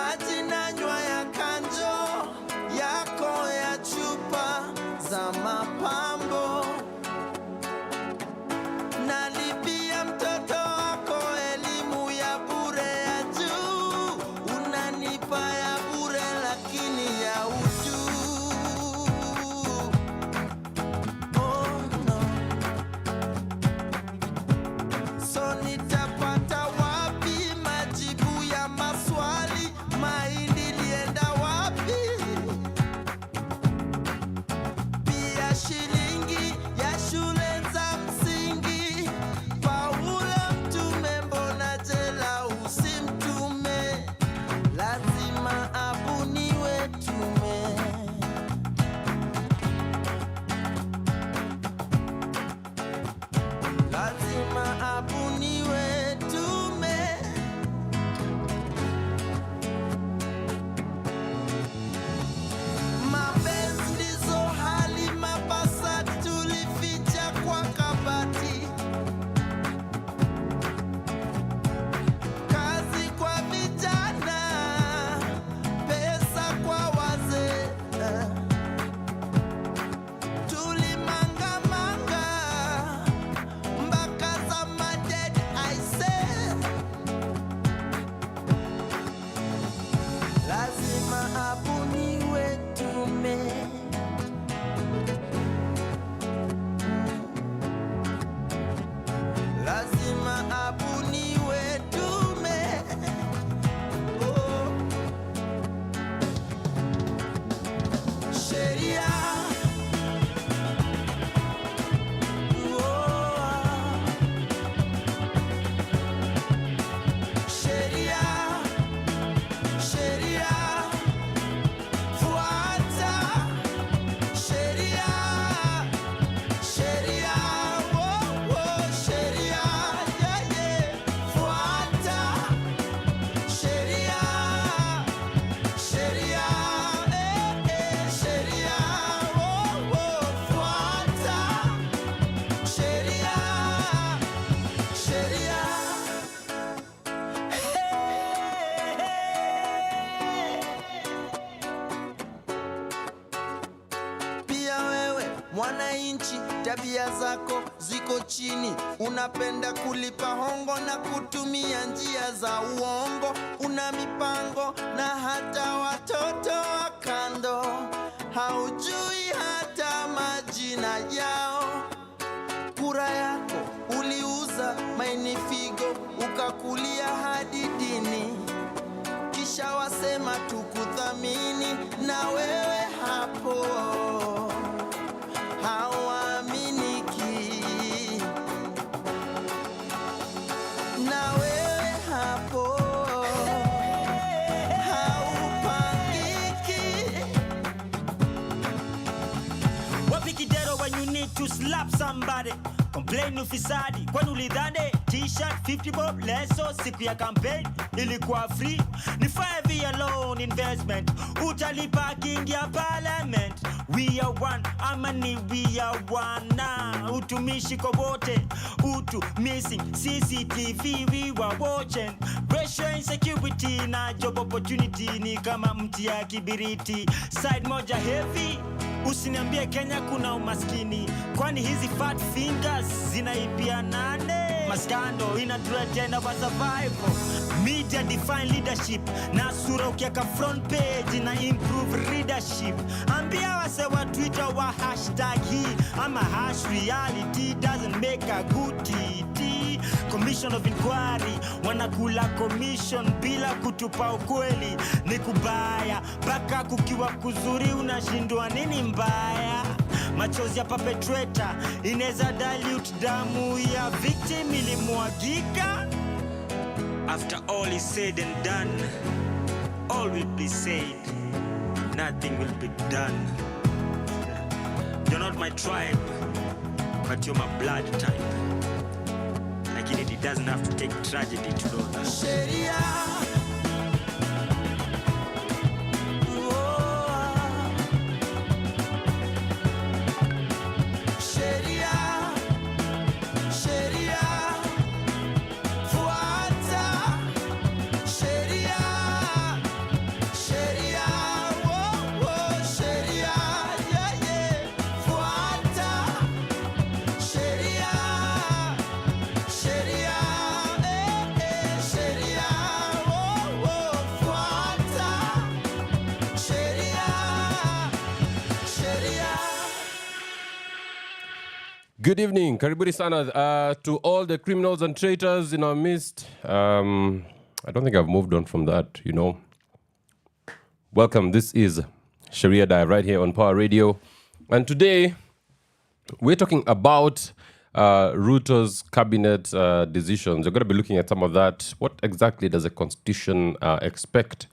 maji nanywa ya kanjo yako ya chupa za mapambo, nalipia mtoto wako elimu ya bure ya juu, unanipa ya bure lakini ya utu. Oh no. So nitapata wapi majibu ya maswali? Mahindi lienda wapi? Pia shilingi ya shule za msingi. Paula mtume, mbona jela usimtume? Lazima abuniwe tume. Lazima abuniwe tume. Mapenzi ndizo hali mabasa tulificha kwa kabati. Kazi kwa vijana, pesa kwa wazee. Tulimangamanga mpaka za maded aise. Lazima abuniwe tume. Lazima abuniwe tume. Oh. Sheria. Oh. Sheria. Sheria. Fuata. Sheria. Sheria. Oh, oh. Sheria. Yeah, yeah. Fuata. Sheria. Sheria. Sheria. Oh, oh. Fuata. Sheria. Sheria. Pia wewe mwananchi, tabia zako ziko chini, unapenda kulipa hongo na kutumia njia za uongo. Una mipango na hata watoto wa kando, haujui hata majina yao. Kura yako uliuza maini figo, ukakulia hadi dini, kisha wasema tukuthamini, na wewe hapo hauaminiki, na wewe hapo haupangiki. Wapi kidero when you need to slap somebody? Complain ufisadi, kwani ulidhani t-shirt 50 bob leso siku ya campaign ilikuwa free? Ni 5 year loan investment, utalipa kingi ya parliament. We are one, amani we are one. Na utumishi kwa wote, utu missing CCTV we were watching. Pressure insecurity na job opportunity ni kama mti ya kibiriti. Side moja heavy, usiniambie Kenya kuna umaskini, kwani hizi fat fingers zinaibia nane? Maskando inatuletea wa survival. Media define leadership, na sura ukiaka front page na improve readership. Ambia wase wa Twitter wa hashtag hii ama hash reality doesn't make a good TT. Commission of inquiry wanakula commission bila kutupa ukweli. Ni kubaya baka kukiwa kuzuri, unashindwa nini mbaya? Machozi ya perpetrator ineza dilute damu ya victim ilimwagika. After all is said and done, all will be said, nothing will be done. You're not my tribe, but you're my blood type. Like it doesn't have to take tragedy to know that. Sheria. Good evening, karibuni sana to all the criminals and traitors in our midst. I don't think I've moved on from that, you know. Welcome, this is Sheria Dive right here on Pawa Radio. And today, we're talking about Ruto's cabinet decisions. We're going to be looking at some of that. What exactly does the Constitution expect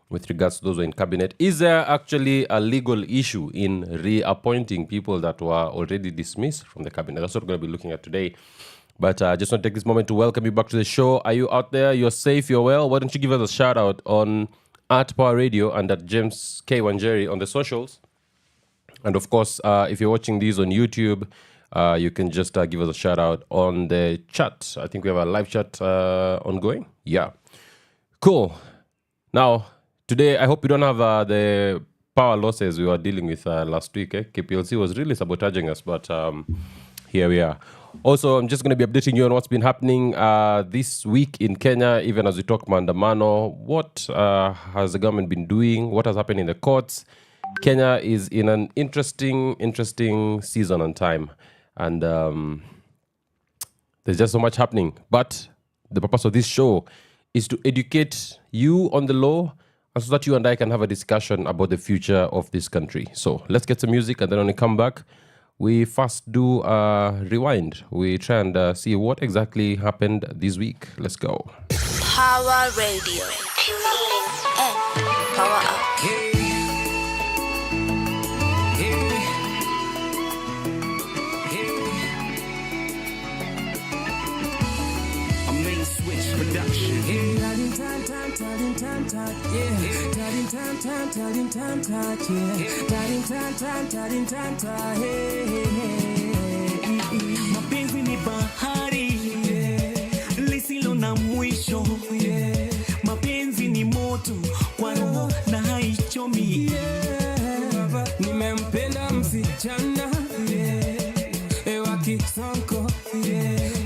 with regards to those who are in cabinet? Is there actually a legal issue in reappointing people that were already dismissed from the cabinet? That's what we're going to be looking at today. But I just want to take this moment to welcome you back to the show. Are you out there? You're safe, you're well? Why don't you give us a shout out on at Pawa Radio and at James K. WaNjeri on the socials? And of course, if you're watching these on YouTube, you can just give us a shout out on the chat. I think we have a live chat ongoing. Yeah. Cool. Now, today, I hope you don't have the power losses we were dealing with last week. KPLC was really sabotaging us, but here we are. Also, I'm just going to be updating you on what's been happening this week in Kenya, even as we talk maandamano. What has the government been doing? What has happened in the courts? Kenya is in an interesting season and time. And there's just so much happening. But the purpose of this show is to educate you on the law, and so that you and I can have a discussion about the future of this country. So let's get some music, and then when we come back, we first do a rewind. We try and see what exactly happened this week. Let's go. Pawa Radio. Tune in and power up. Mapenzi ni bahari lisilo na mwisho. Mapenzi ni moto kwa roho na haichomi. Nimempenda msichana ewa kisonko.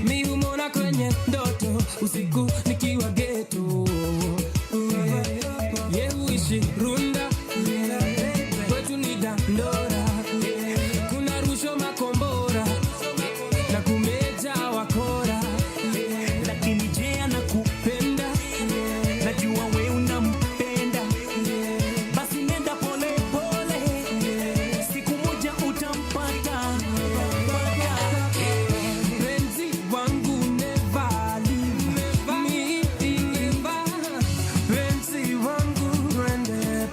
Mi humona kwenye ndoto usiku nikiwa ghetto. Uishi runda kwetu ni dandora. Kuna rusho makombora na kumeja wakora. Lakini je anakupenda? Najua we unampenda. Basi nenda pole pole, siku moja utampata. Penzi wangu never leave me. Penzi wangu rende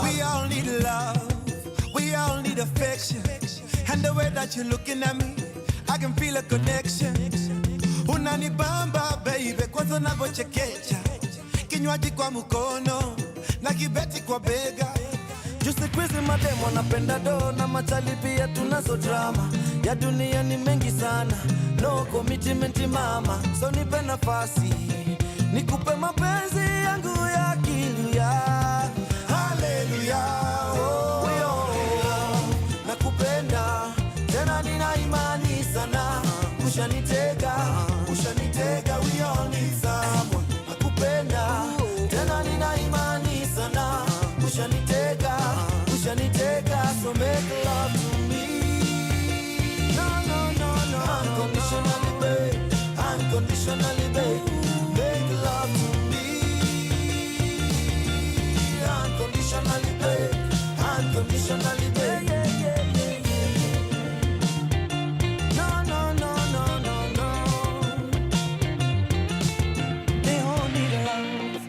We all need love, we all need affection. And the way that you're looking at me, I can feel a connection. Unanibamba baby, kwanza unavyochekecha, kinywaji kwa mkono na kibeti kwa bega. Just quiz mademo napenda do na machali pia tunazo drama. Ya dunia ni mengi sana, no commitment mama. So nipe nafasi, nikupe mapenzi yangu ya kilia. Hallelujah, oh, nakupenda, tena nina imani sana. Ushanitega, we all need someone. Nakupenda, tena nina imani sana. Ushanitega, so make love to me. No, unconditionally, babe. Unconditionally, babe. Make love to me. Unconditionally, babe. Unconditionally, babe. No. They all need a love.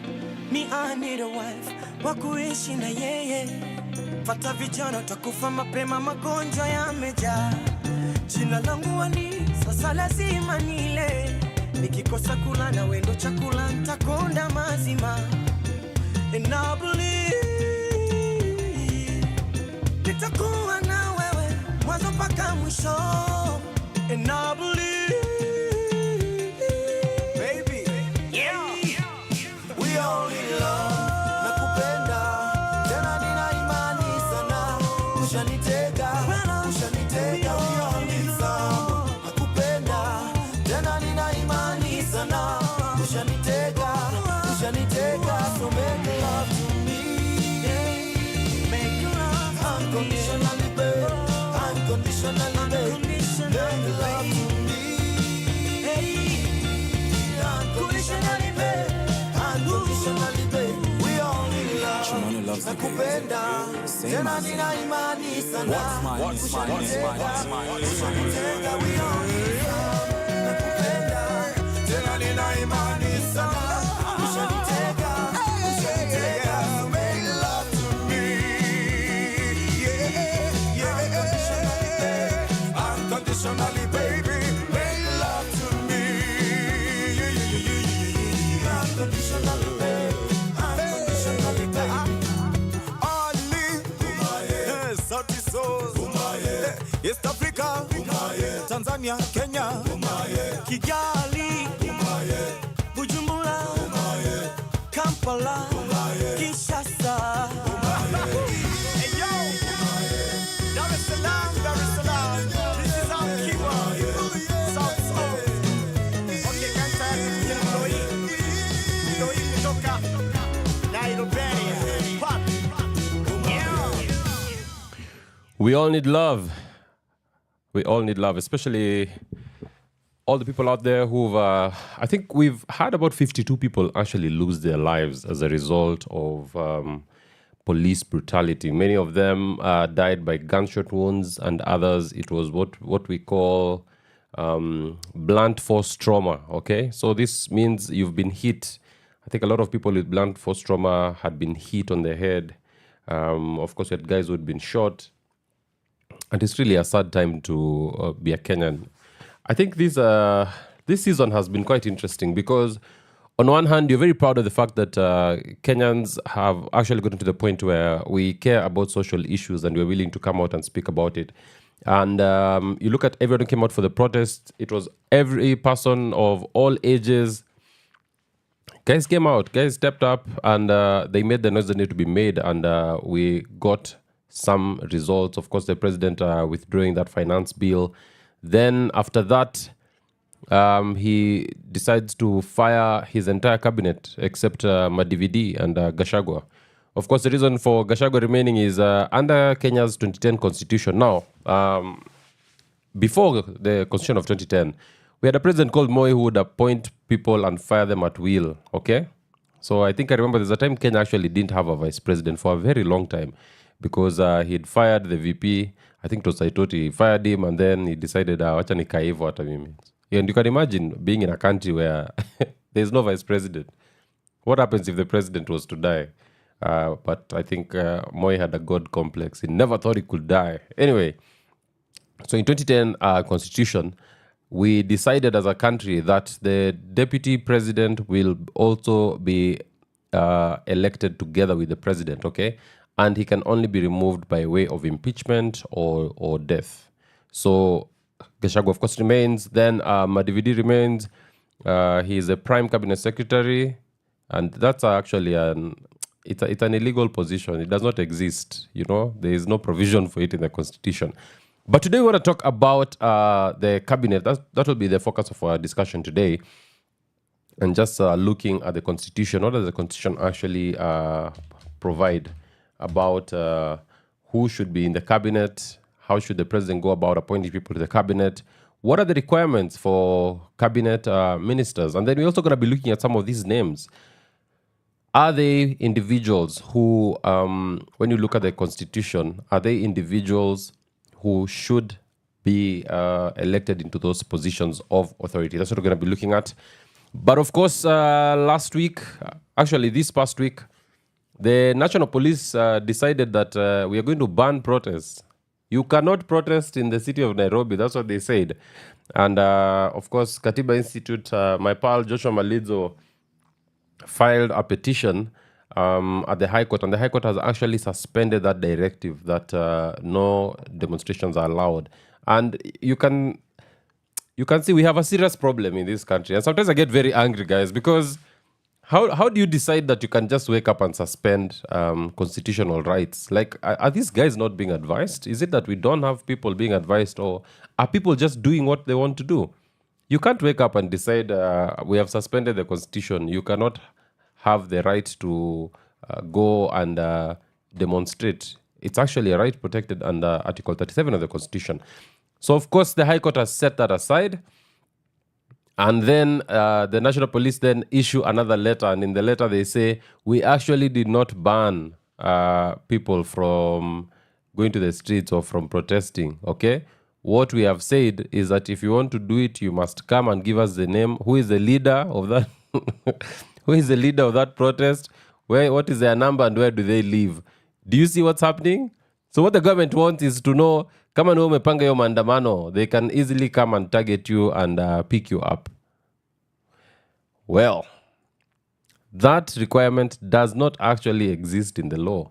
Me, I need a wife. Wakuishi na yeye. Fata vijana utakufa mapema, magonjwa yamejaa. Jina langu wali, sasa lazima nile. Nikikosa kula na wendo chakula nitakonda mazima. And I believe nitakuwa na wewe mwanzo mpaka mwisho. And I believe, baby, yeah, we all need love. Ushanitega, we all need some. Nakupenda, tena nina imani sana. Ushanitega, so make love to me. Make love unconditionally, babe. Unconditionally, babe. Make love to me. Unconditionally, babe. Unconditionally, babe. We all need love. Nakupenda, tena nina imani sana. Ushanitega, we all need love. Nakupenda, tena nina imani sana. Ushanitega, make love to me. Yeah. Unconditionally, baby, make love to me. Unconditionally, baby. Unconditionally, baby. East Africa, Tanzania, Kenya, Kigali, Bujumbura, Kampala, Kinshasa. Hey yo, Dar es Salaam. This is our keyword. South Soul. Okay, kanta Loi kutoka Nairobi. Pop. We all need love. We all need love, especially all the people out there who've, I think we've had about 52 people actually lose their lives as a result of police brutality. Many of them died by gunshot wounds, and others, it was what we call blunt force trauma, okay? So this means you've been hit. I think a lot of people with blunt force trauma had been hit on the head. Of course, we had guys who had been shot. And it's really a sad time to be a Kenyan. I think this season has been quite interesting because on one hand, you're very proud of the fact that Kenyans have actually gotten to the point where we care about social issues and we're willing to come out and speak about it. And you look at everyone who came out for the protest. It was every person of all ages. Guys came out, guys stepped up, and they made the noise that needed to be made, and we got some results. Of course, the president withdrawing that finance bill. Then after that, he decides to fire his entire cabinet except Madividi and Gachagua. Of course, the reason for Gachagua remaining is under Kenya's 2010 constitution. Now, before the constitution of 2010, we had a president called Moi who would appoint people and fire them at will, okay? So I think I remember there's a time Kenya actually didn't have a vice president for a very long time because he'd fired the VP. I think it was Saitoti. He fired him and then he decided, wacha nikae hivyo hata mimi. And you can imagine being in a country where there's no vice president. What happens if the president was to die? But I think Moi had a god complex. He never thought he could die. Anyway, so in 2010 constitution, we decided as a country that the deputy president will also be elected together with the president, okay? And he can only be removed by way of impeachment or death. So Gachagua, of course, remains. Then Madividi remains. He is a prime cabinet secretary. And that's actually it's an illegal position. It does not exist, There is no provision for it in the constitution. But today we want to talk about the cabinet. That will be the focus of our discussion today. And just looking at the constitution, what does the constitution actually provide about who should be in the cabinet, how should the president go about appointing people to the cabinet, what are the requirements for cabinet ministers? And then we're also going to be looking at some of these names. Are they individuals who, when you look at the constitution, are they individuals who should be elected into those positions of authority? That's what we're going to be looking at. But of course, this past week, the National Police decided that we are going to ban protests. You cannot protest in the city of Nairobi. That's what they said. And of course, Katiba Institute, my pal Joshua Malidzo filed a petition at the High Court. And the High Court has actually suspended that directive that no demonstrations are allowed. And you can see we have a serious problem in this country. And sometimes I get very angry, guys, because how do you decide that you can just wake up and suspend constitutional rights? Like, are these guys not being advised? Is it that we don't have people being advised, or are people just doing what they want to do? You can't wake up and decide we have suspended the constitution. You cannot have the right to go and demonstrate. It's actually a right protected under Article 37 of the Constitution. So, of course, the High Court has set that aside. And then the National Police then issue another letter. And in the letter they say, we actually did not ban people from going to the streets or from protesting, okay? What we have said is that if you want to do it, you must come and give us the name. Who is the leader of that? Who is the leader of that protest? What is their number and where do they live? Do you see what's happening? So what the government wants is to know, kama ni umepanga hiyo maandamano, they can easily come and target you and pick you up. Well, that requirement does not actually exist in the law.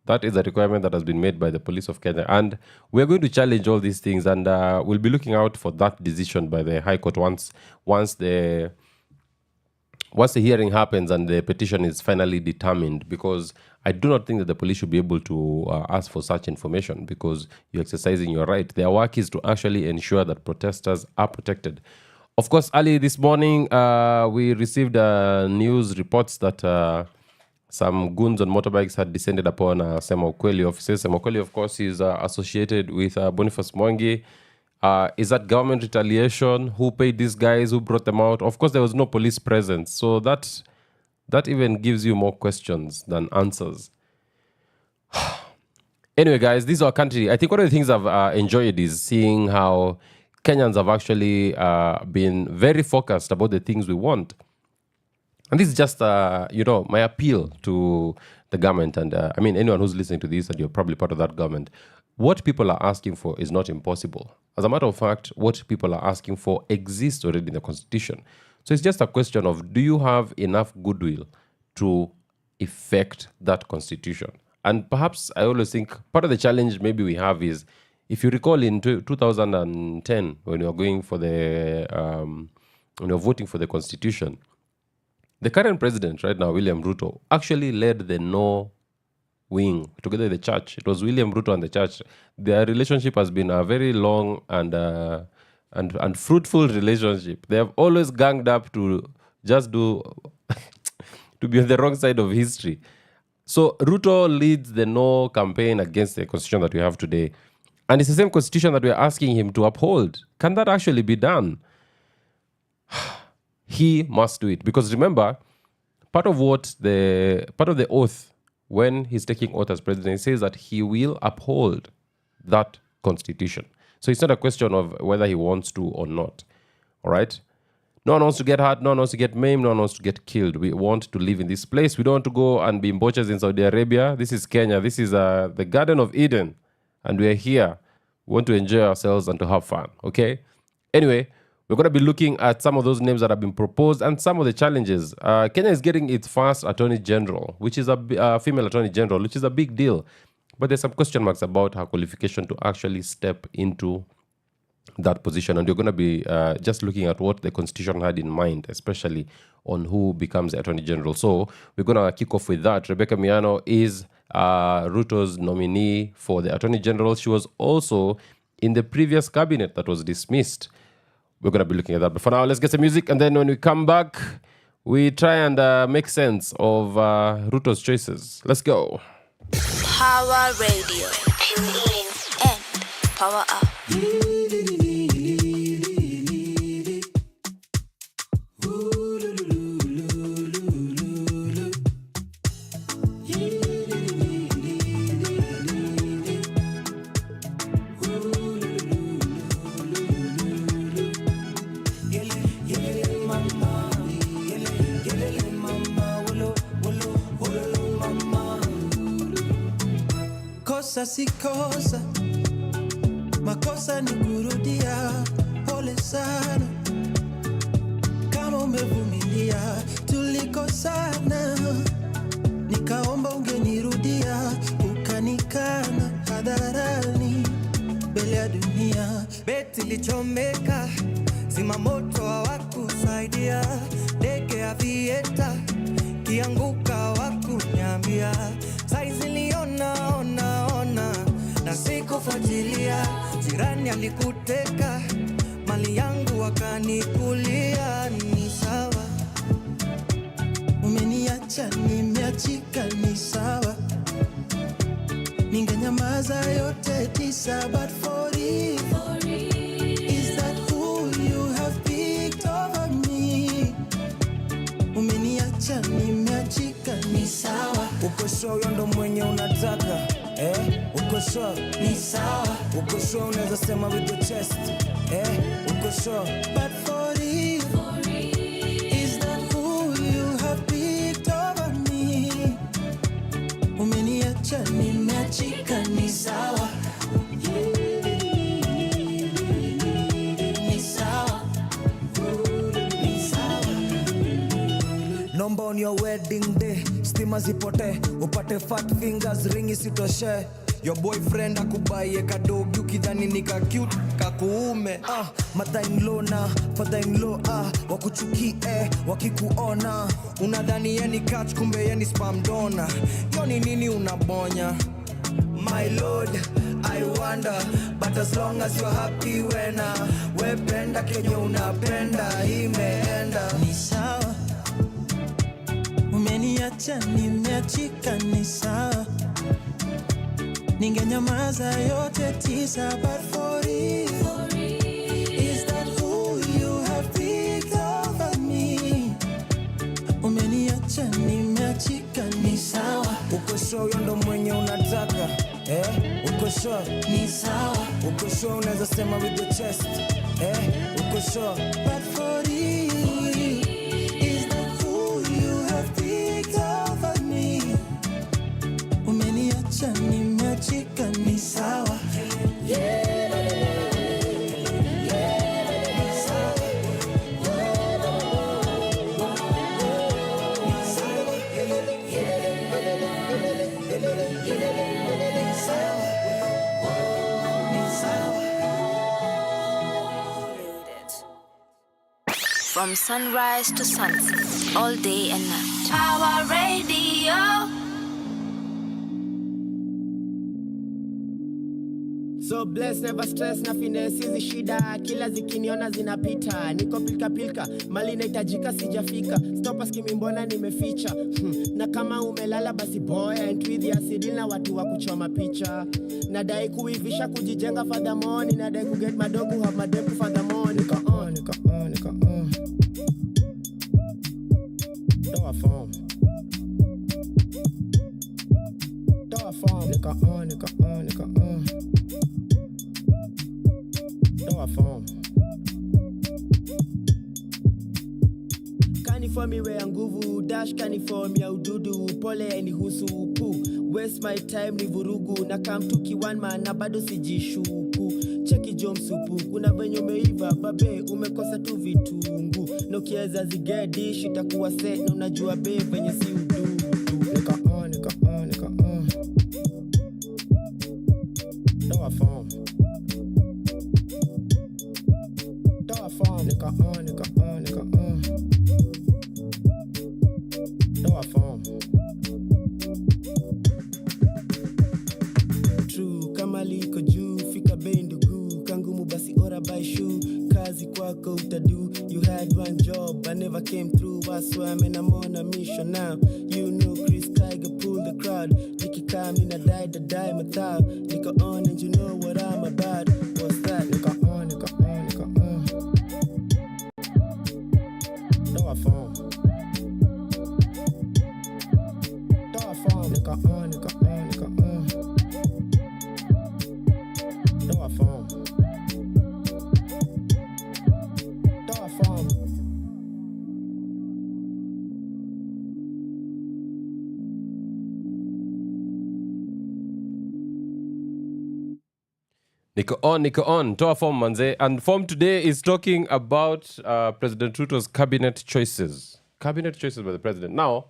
That is a requirement that has been made by the Police of Kenya. And we're going to challenge all these things, and we'll be looking out for that decision by the High Court once the hearing happens and the petition is finally determined, because I do not think that the police should be able to ask for such information, because you're exercising your right. Their work is to actually ensure that protesters are protected. Of course, early this morning, we received news reports that some goons on motorbikes had descended upon Sema Ukweli offices. Sema Ukweli, of course, is associated with Boniface Mwangi. Is that government retaliation? Who paid these guys? Who brought them out? Of course, there was no police presence. So that even gives you more questions than answers. Anyway, guys, this is our country. I think one of the things I've enjoyed is seeing how Kenyans have actually been very focused about the things we want. And this is just, my appeal to the government. And I mean, anyone who's listening to this, and you're probably part of that government, what people are asking for is not impossible. As a matter of fact, what people are asking for exists already in the Constitution. So it's just a question of, do you have enough goodwill to effect that Constitution? And perhaps I always think part of the challenge maybe we have is, if you recall in 2010, when you were going for the, when you were voting for the Constitution, the current president right now, William Ruto, actually led the no wing together with the church. It was William Ruto and the church. Their relationship has been a very long and fruitful relationship. They have always ganged up to just to be on the wrong side of history. So Ruto leads the no campaign against the constitution that we have today. And it's the same constitution that we're asking him to uphold. Can that actually be done? He must do it. Because remember, part of the oath when he's taking oath as president, he says that he will uphold that constitution. So it's not a question of whether he wants to or not. All right? No one wants to get hurt, no one wants to get maimed, no one wants to get killed. We want to live in this place. We don't want to go and be butchers in Saudi Arabia. This is Kenya. This is the Garden of Eden. And we're here. We want to enjoy ourselves and to have fun. Okay? Anyway, we're going to be looking at some of those names that have been proposed and some of the challenges. Kenya is getting its first Attorney General, which is a female Attorney General, which is a big deal. But there's some question marks about her qualification to actually step into that position. And you're going to be just looking at what the Constitution had in mind, especially on who becomes the Attorney General. So we're going to kick off with that. Rebecca Miano is Ruto's nominee for the Attorney General. She was also in the previous cabinet that was dismissed. We're going to be looking at that. But for now, let's get some music. And then when we come back, we try and make sense of Ruto's choices. Let's go. Power Radio. Tune in and power up. Kosa si kosa, makosa ni kurudia. Pole sana kama umevumilia, tulikosana, nikaomba ungenirudia, ukanikana hadharani mbele ya dunia. Beti lichomeka, zima moto hawakusaidia, ndege ya vieta kianguka hawakunyambia, saizi liona na sikufuatilia, jirani alikuteka, mali yangu wakanikulia. Ni sawa, umeniacha nimeachika, ni sawa, ningenyamaza yote tisa, but for you, is that who you have picked over me? Umeniacha nimeachika, ni sawa. uko sure ndo mwenye unataka, uko sure Ni sawa, uko sure unaweza sema with your chest, uko sure. but for you, is that who you have picked over me? Umeniacha nimeachika, ni sawa, ni sawa, ni sawa. Nomba on your wedding day, stima zipote, upate fat fingers, ringi sitoshe. Your boyfriend akubaye kadogi ukidhani nika cute kakuume. Mother-in-law na father-in-law wakuchukie wakikuona, unadhani yeni catch kumbe yeni spam donor. Yoni nini unabonya? My lord, I wonder, but as long as you're happy wena, wependa kenye unapenda, imeenda. Ni sawa, umeniacha nimeachika, ni sawa, ningenyamaza yote tisa, but for you, is that who you have picked over me? Umeniacha nimeachika, ni sawa, Uko sure ndo mwenye unataka, uko sure ni sawa, uko sure unaweza sema with your chest, uko sure. but for you, is that who you have picked over me? Umeniacha nimeachika, ni sawa, From sunrise to sunset, all day and night. Power Radio. So blessed, never stress na finesse hizi shida, kila zikiniona zinapita, niko pilka pilka, mali nahitajika sijafika, stop asking mbona nimeficha, na kama umelala basi boy and with the acid na watu wa kuchoma picha, nadai kuivisha kujijenga furthermore, nadai ku get madogo have madepu furthermore, nika on do a form Toa form. Kaniform iwe ya nguvu, dash kaniform ya ududu, pole ni husu upu. Waste my time ni vurugu, na kamtuki one man na bado sijishuku. Cheki jom supu, kuna venye umeiva, babe umekosa tu vitungu. Na ukieza zigedish itakuwa set, na unajua babe venye si ududu. Nika on. Toa form. Nika on. Toa form. True, kama liko juu, fika bei ndugu. Kangumu basi ora by shoe. Kazi kwako utadu. You had one job, I never came through. I swear man, I'm on a mission now. You know Chris Tiger pull the crowd. Niki kam, nina die my thou. Nika on and you know what I'm about. What's that? Nika on. Toa form. Nika on. Toa form. Niko on. Toa form, manze. And form today is talking about President Ruto's cabinet choices. Cabinet choices by the president. Now,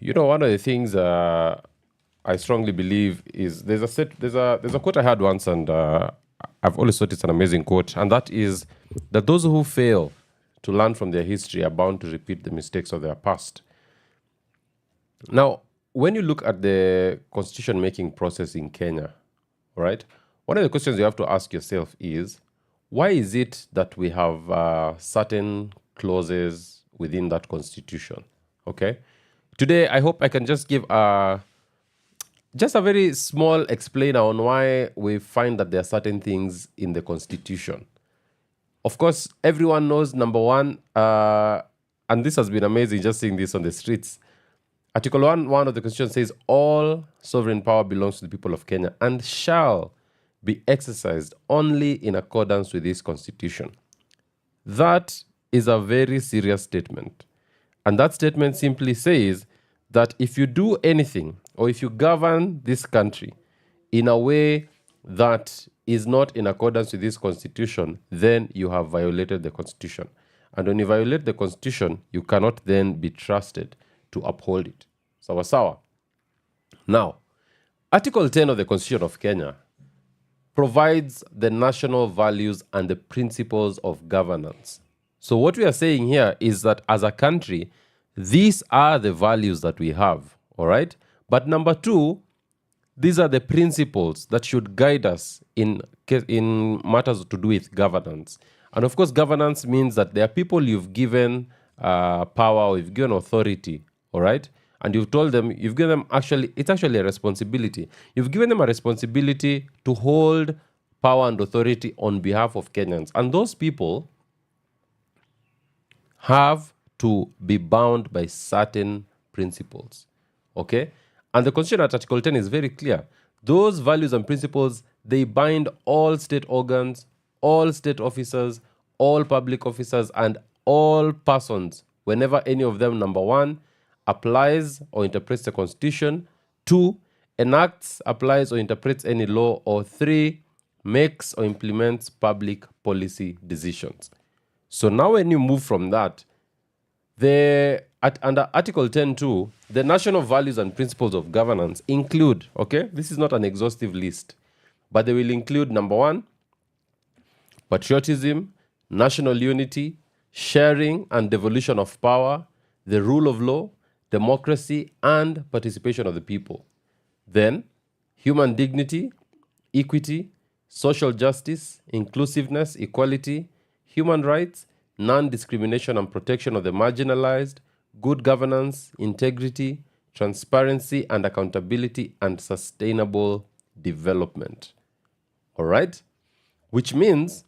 you know, one of the things I strongly believe is there's a quote I had once, and I've always thought it's an amazing quote, and that is that those who fail to learn from their history are bound to repeat the mistakes of their past. Now, when you look at the constitution-making process in Kenya, all right, one of the questions you have to ask yourself is, why is it that we have certain clauses within that constitution? Okay. Today, I hope I can just give a very small explainer on why we find that there are certain things in the constitution. Of course, everyone knows, number one, and this has been amazing just seeing this on the streets. Article 1 of the Constitution says, all sovereign power belongs to the people of Kenya and shall be exercised only in accordance with this Constitution. That is a very serious statement. And that statement simply says that if you do anything or if you govern this country in a way that is not in accordance with this Constitution, then you have violated the Constitution. And when you violate the Constitution, you cannot then be trusted to uphold it. Sawa. Now, Article 10 of the Constitution of Kenya provides the national values and the principles of governance. So what we are saying here is that as a country, these are the values that we have, all right? But number two, these are the principles that should guide us in matters to do with governance. And of course, governance means that there are people you've given power or you've given authority, all right? And you've told them, you've given them it's actually a responsibility. You've given them a responsibility to hold power and authority on behalf of Kenyans. And those people have to be bound by certain principles, okay? And the Constitution at Article 10 is very clear. Those values and principles, they bind all state organs, all state officers, all public officers, and all persons whenever any of them, number one, applies or interprets the Constitution, 2, enacts, applies, or interprets any law, or 3, makes or implements public policy decisions. So now when you move from that, under Article 10.2, the national values and principles of governance include, okay, this is not an exhaustive list, but they will include, number one, patriotism, national unity, sharing and devolution of power, the rule of law, democracy, and participation of the people. Then, human dignity, equity, social justice, inclusiveness, equality, human rights, non-discrimination and protection of the marginalized, good governance, integrity, transparency and accountability, and sustainable development. All right? Which means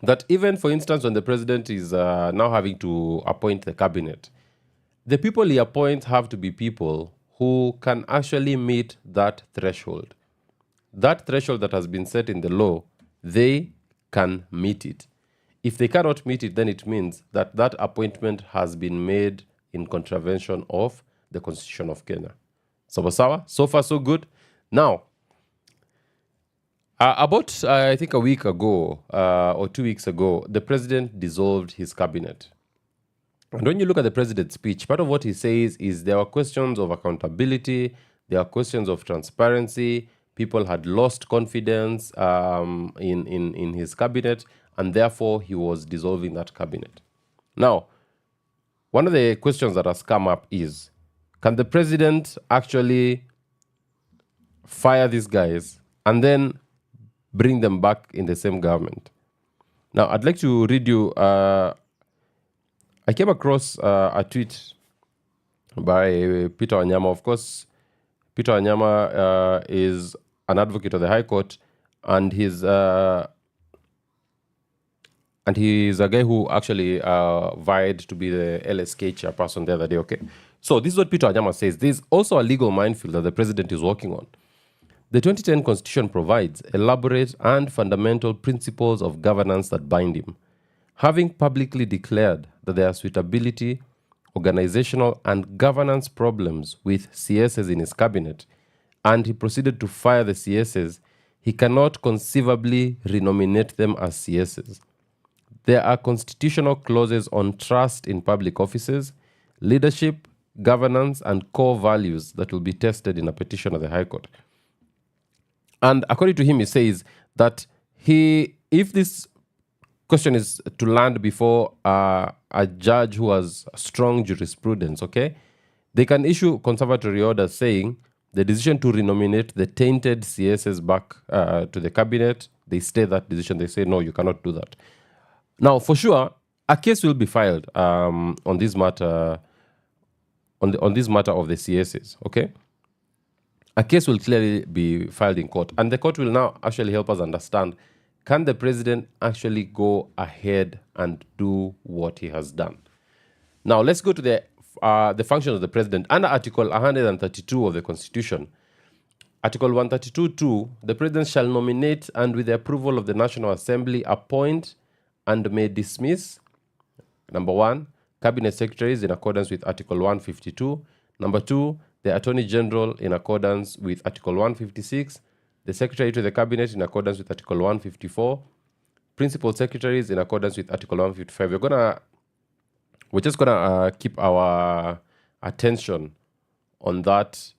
that even, for instance, when the president is now having to appoint the cabinet, the people he appoints have to be people who can actually meet that threshold. That threshold that has been set in the law, they can meet it. If they cannot meet it, then it means that that appointment has been made in contravention of the Constitution of Kenya. Sawa, so far so good. Now, about I think a week ago or 2 weeks ago, the president dissolved his cabinet. And when you look at the president's speech, part of what he says is there are questions of accountability, there are questions of transparency. People had lost confidence in his cabinet, and therefore he was dissolving that cabinet. Now, one of the questions that has come up is, can the president actually fire these guys and then bring them back in the same government? Now, I'd like to read you, I came across a tweet by Peter Wanyama. Of course, Peter Wanyama is an advocate of the High Court, and he's a guy who actually vied to be the LSK chairperson the other day. Okay, so this is what Peter Wanyama says. There's also a legal minefield that the president is working on. The 2010 Constitution provides elaborate and fundamental principles of governance that bind him. Having publicly declared that there are suitability, organizational, and governance problems with CSs in his cabinet, and he proceeded to fire the CSs, he cannot conceivably renominate them as CSs. There are constitutional clauses on trust in public offices, leadership, governance, and core values that will be tested in a petition of the High Court. And according to him, he says that if this question is to land before a judge who has strong jurisprudence, okay, they can issue conservatory orders saying the decision to renominate the tainted CSs back to the cabinet, they stay that decision. They say, no, you cannot do that. Now, for sure, a case will be filed on this matter, on this matter of the CSs, okay? A case will clearly be filed in court, and the court will now actually help us understand, can the president actually go ahead and do what he has done? Now, let's go to the function of the president. Under Article 132 of the Constitution, Article 132.2, the president shall nominate and with the approval of the National Assembly appoint and may dismiss, number 1, cabinet secretaries in accordance with Article 152. Number 2, the Attorney General in accordance with Article 156, the Secretary to the Cabinet in accordance with Article 154, Principal Secretaries in accordance with Article 155. We're just gonna keep our attention on that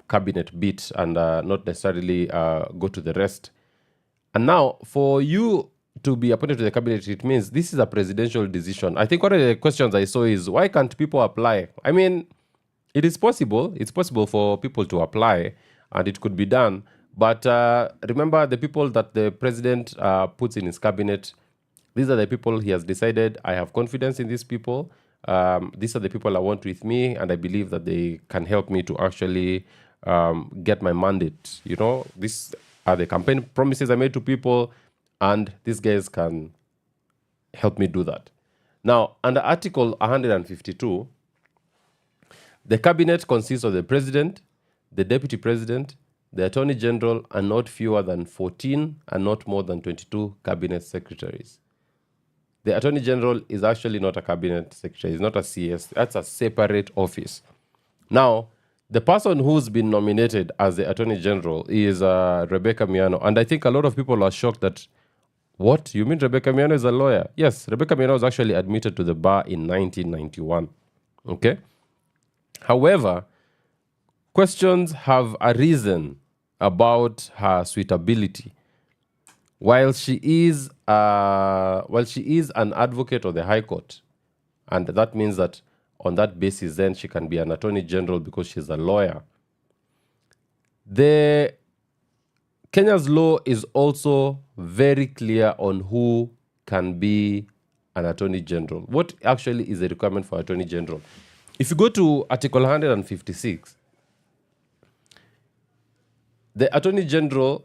cabinet bit and not necessarily go to the rest. And now, for you to be appointed to the cabinet, it means this is a presidential decision. I think one of the questions I saw is, why can't people apply? I mean, it is possible. It's possible for people to apply, and it could be done. But remember, the people that the president puts in his cabinet, these are the people he has decided, I have confidence in these people. These are the people I want with me, and I believe that they can help me to actually get my mandate. You know, these are the campaign promises I made to people, and these guys can help me do that. Now, under Article 152, the cabinet consists of the president, the deputy president, the attorney general, and not fewer than 14 and not more than 22 cabinet secretaries. The attorney general is actually not a cabinet secretary. He's not a CS. That's a separate office. Now, the person who's been nominated as the attorney general is Rebecca Miano. And I think a lot of people are shocked that, what? You mean Rebecca Miano is a lawyer? Yes, Rebecca Miano was actually admitted to the bar in 1991. Okay? However, questions have arisen about her suitability. While she is an advocate of the High Court, and that means that on that basis, then she can be an attorney general because she's a lawyer. Kenya's law is also very clear on who can be an attorney general. What actually is the requirement for attorney general? If you go to Article 156, the attorney general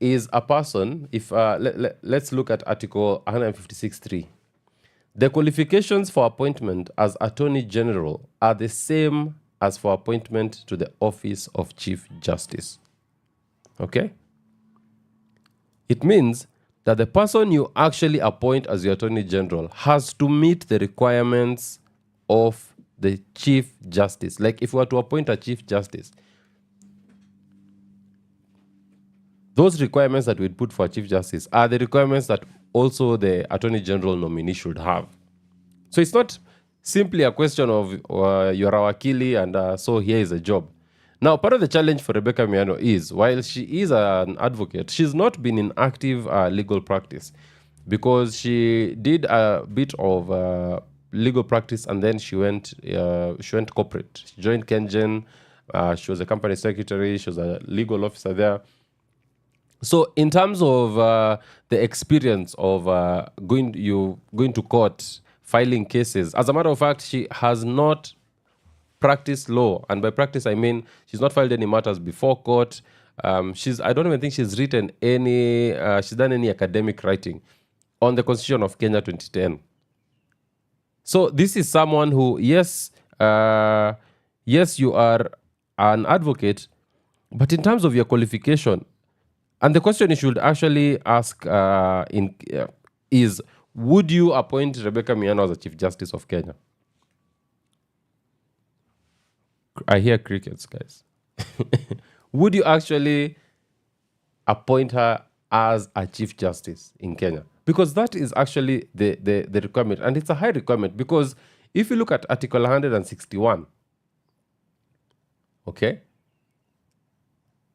is a person. If let's look at Article 156.3. The qualifications for appointment as attorney general are the same as for appointment to the office of Chief Justice. Okay? It means that the person you actually appoint as your Attorney General has to meet the requirements of the Chief Justice. Like if we were to appoint a Chief Justice, those requirements that we'd put for a Chief Justice are the requirements that also the Attorney General nominee should have. So it's not simply a question of you're our wakili and so here is a job. Now, part of the challenge for Rebecca Miano is, while she is an advocate, she's not been in active legal practice because she did a bit of legal practice and then she went corporate. She joined Kengen. She was a company secretary. She was a legal officer there. So in terms of the experience of going to court, filing cases, as a matter of fact, she has not practiced law. And by practice, I mean she's not filed any matters before court. I don't even think she's written she's done any academic writing on the Constitution of Kenya 2010. So this is someone who, yes, you are an advocate, but in terms of your qualification, and the question you should actually ask is, would you appoint Rebecca Miano as a Chief Justice of Kenya? I hear crickets, guys. Would you actually appoint her as a Chief Justice in Kenya? Because that is actually the requirement. And it's a high requirement because if you look at Article 161, okay,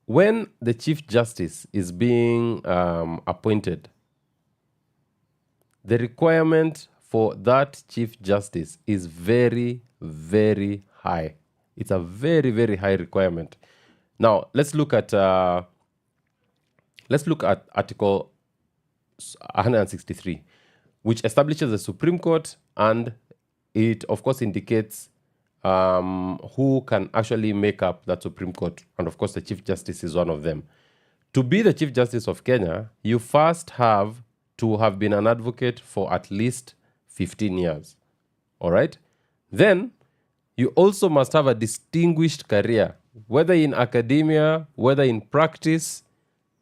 when the Chief Justice is being appointed, the requirement for that Chief Justice is very, very high. It's a very, very high requirement. Now, let's look at Article 163, which establishes the Supreme Court, and it, of course, indicates who can actually make up that Supreme Court. And, of course, the Chief Justice is one of them. To be the Chief Justice of Kenya, you first have to have been an advocate for at least 15 years. All right? Then, you also must have a distinguished career, whether in academia, whether in practice.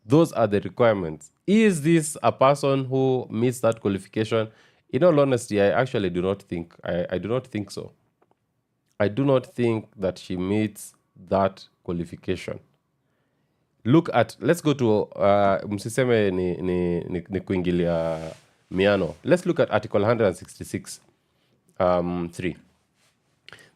Those are the requirements. Is this a person who meets that qualification? In all honesty, I actually do not think, I do not think so. I do not think that she meets that qualification. Look at, let's go to, msiseme ni kuingilia Miano. Let's look at Article 166, 3.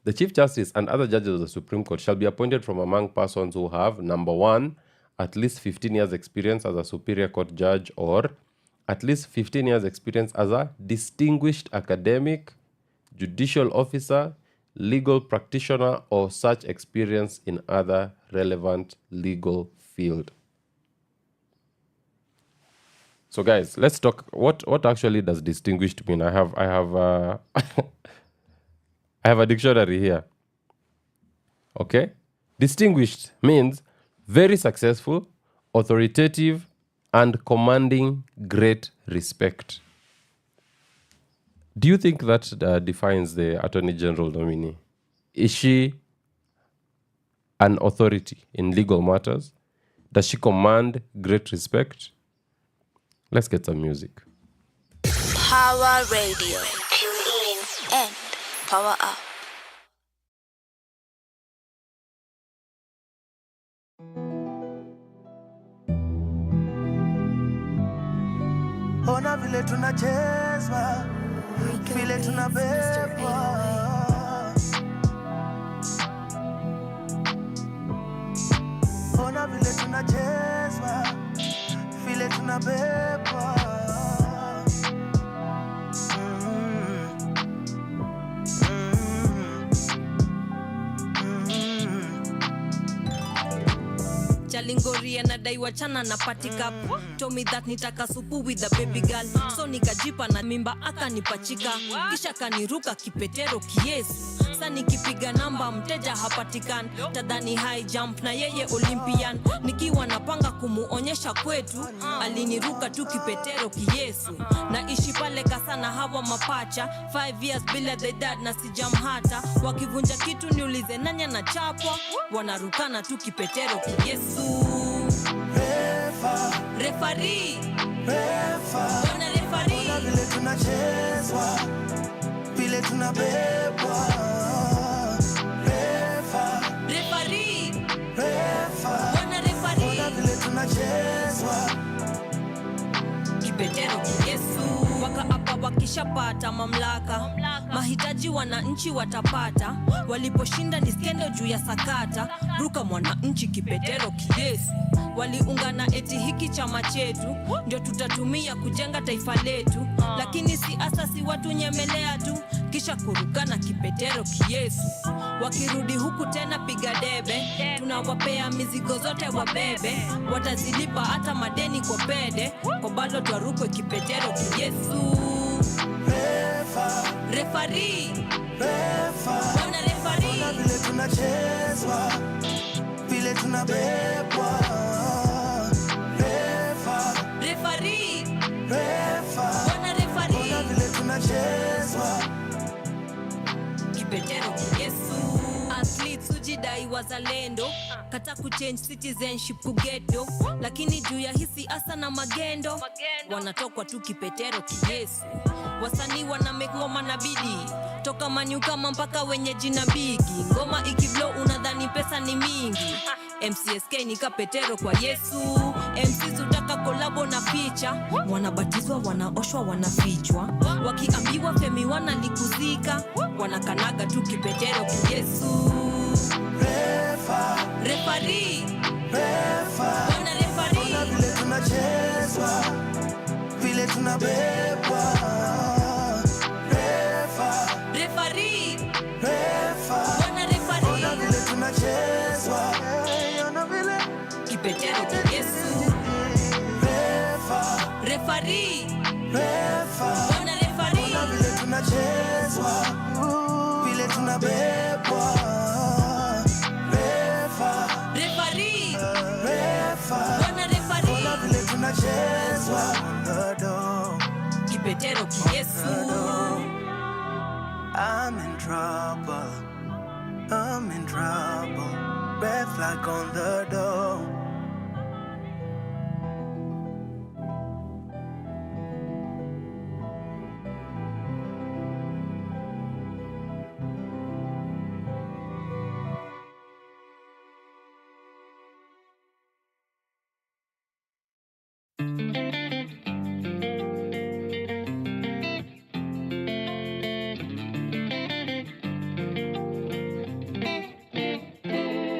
The Chief Justice and other judges of the Supreme Court shall be appointed from among persons who have, number 1, at least 15 years experience as a Superior Court judge, or at least 15 years experience as a distinguished academic, judicial officer, legal practitioner, or such experience in other relevant legal field. So guys, let's talk, what actually does distinguished mean? I have I have a dictionary here. Okay? Distinguished means very successful, authoritative, and commanding great respect. Do you think that defines the Attorney General nominee? Is she an authority in legal matters? Does she command great respect? Let's get some music. Pawa Radio. Tune in and power up. Ona vile tunachezwa, vile tunabebwa. Ona vile tunachezwa, vile tunabebwa. Lingori anadai wachana na patika. Told me that nitaka supu with the baby girl. So nikajipa na mimba akanipachika. Kisha kaniruka kipetero kiesu. pesa nikipiga namba mteja hapatikani, tadhani high jump na yeye Olympian. Nikiwa napanga kumuonyesha kwetu, aliniruka tu kipetero kiyesu. Naishi pale Kasana hawa mapacha, 5 years bila the dad na sijam hata. Wakivunja kitu niulize nanya na chapwa, wanarukana tu kipetero kiyesu. Refari wana refari, wana vile tunachezwa, vile tunabebwa. Refari wana refari, wana vile tunachezwa, kipetero kiyesu. Wakaapa wakishapata mamlaka, mahitaji wananchi watapata. Waliposhinda ni skendo juu ya sakata, ruka mwananchi kipetero kiyesu. Waliungana eti hiki chama chetu ndio tutatumia kujenga taifa letu, lakini siasa si watu nyemelea tu kisha kurukana kipetero kiyesu. Wakirudi huku tena piga debe, tunawapea mizigo zote wabebe. Watazilipa hata madeni kwa pede, kwa bado twarukwe kipetero kiyesu. Refari wana refari, wana vile tunachezwa, vile tunabebwa. Refari wana refari, wana vile tunachezwa, kipetero kiyesu. Athletes hujidai wazalendo, kata kuchange citizenship kugeto, lakini juu ya hisi asa na magendo wanatokwa tu kipetero kiyesu. Wasanii wana make ngoma na bidii, toka manyu kama mpaka wenye jina bigi. Ngoma ikiblow unadhani pesa ni mingi, MCSK ni kapetero kwa Yesu. MCs utaka kolabo na picha, wanabatizwa, wanaoshwa, wanafichwa. Wakiambiwa femi wanalikuzika, wanakanaga tu kipetero kwa Yesu. Refari wana refari, wana vile tunachezwa, vile tunabebwa. refari wana refari, wana vile tunachezwa, wana vile kipetero kwa Yesu. Refari wana refari, wana vile tunachezwa, vile tunabebwa. refari wana refari, wana vile tunachezwa, kipetero kwa Yesu. I'm in trouble, I'm in trouble. Red flag on the door.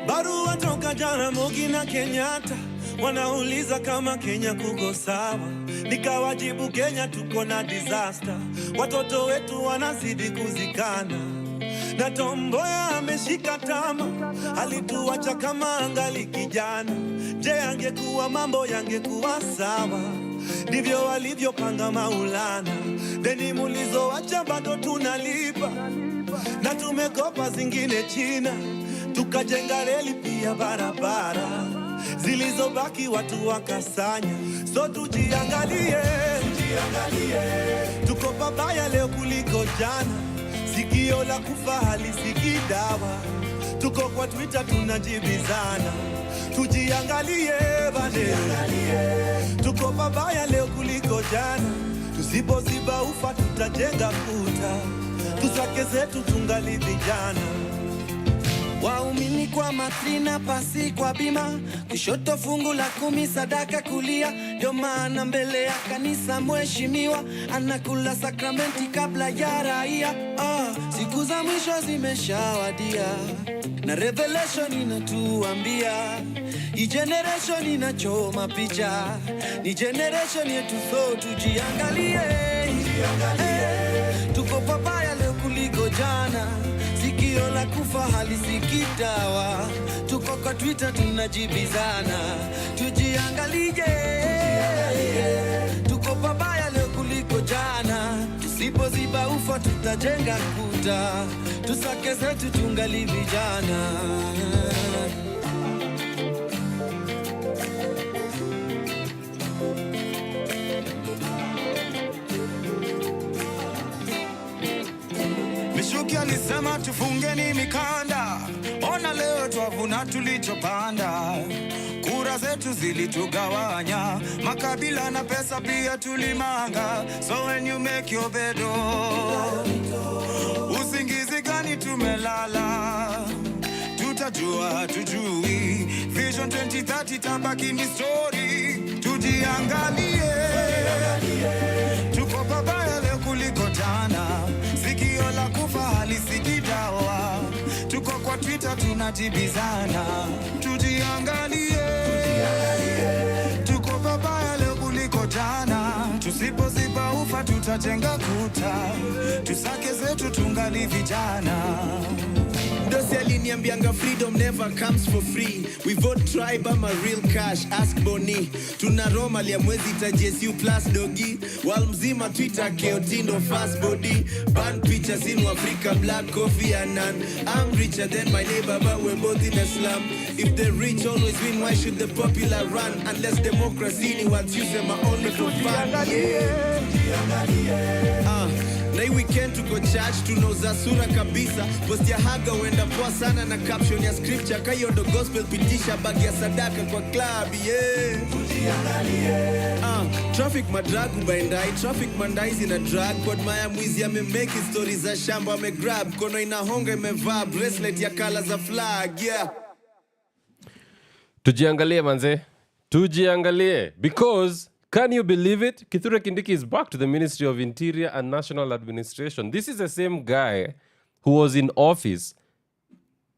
Barua toka Jaramogi na Kenyatta, wanauliza kama Kenya kuko sawa. Nikawajibu Kenya tuko na disaster, watoto wetu wanazidi kuzikana. Na Tomboya ameshika tama, alituacha kama angali kijana. Je, angekuwa mambo yangekuwa sawa? Ndivyo walivyopanga Maulana. Deni mulizoacha bado tunalipa, na tumekopa zingine China. Tukajenga reli pia barabara, zilizobaki watu wakasanya. So tujiangalie, tuko pabaya leo kuliko jana. Sikio la kufa halisikii dawa, tuko kwa Twitter tunajibizana. Tujiangalie bane, tuko pabaya leo kuliko jana. Tusipoziba ufa tutajenga kuta, tusake zetu tungali vijana. Waumini kwa matrina, pasi kwa bima, kushoto fungu la 10 sadaka kulia. Ndio maana mbele ya kanisa mheshimiwa anakula sakramenti kabla ya raia. Siku za mwisho zimeshawadia, na revelation inatuambia hii generation inachoma picha, ni generation yetu. So tujiangalie, tuko pabaya leo kuliko jana. Sikio la kufa halisikii dawa, tuko kwa Twitter tunajibizana. Tujiangalie, tuko pabaya leo kuliko jana. tusipoziba ufa tutajenga kuta, tusake zetu tungali vijana. Mishuki alisema tufungeni mikanda, ona leo twavuna tulichopanda. Kura zetu zilitugawanya, makabila na pesa pia tulimanga. So when you make your bed, usingizi gani tumelala? Tutajua tujui, Vision 2030 tabaki ni story. Tujiangalie, tuko pabaya leo kuliko jana. Sikio la kufa halisikii dawa. Tuko kwa Twitter tunajibizana. Tujiangalie, tuko pabaya leo kuliko jana. Tusipoziba ufa tutajenga kuta, tusake zetu tungali vijana. Dosi aliniambianga freedom never comes for free. We vote tribe ama real cash, ask Boni. Tuna Roma lia mwezi ta JSU plus dogi. Wal mzima Twitter keotindo fast body. Ban pictures in Africa, black coffee and none. I'm richer than my neighbor but we're both in a slum. If the rich always win, why should the popular run? Unless democracy ni what you say my only for fun. Na hii weekend tuko church tunauza sura kabisa. Post ya haga wenda poa sana na caption ya scripture. Kayondo gospel pitisha bagi ya sadaka kwa club, yeah. Traffic madragu baindai, traffic mandai zina drag. Kwa maya mwizi make stories za shamba grab. Kono inahonga imevaa bracelet ya colors za flag, yeah. Tujiangalie manze. Tujiangalie. Because can you believe it? Kithure Kindiki is back to the Ministry of Interior and National Administration. This is the same guy who was in office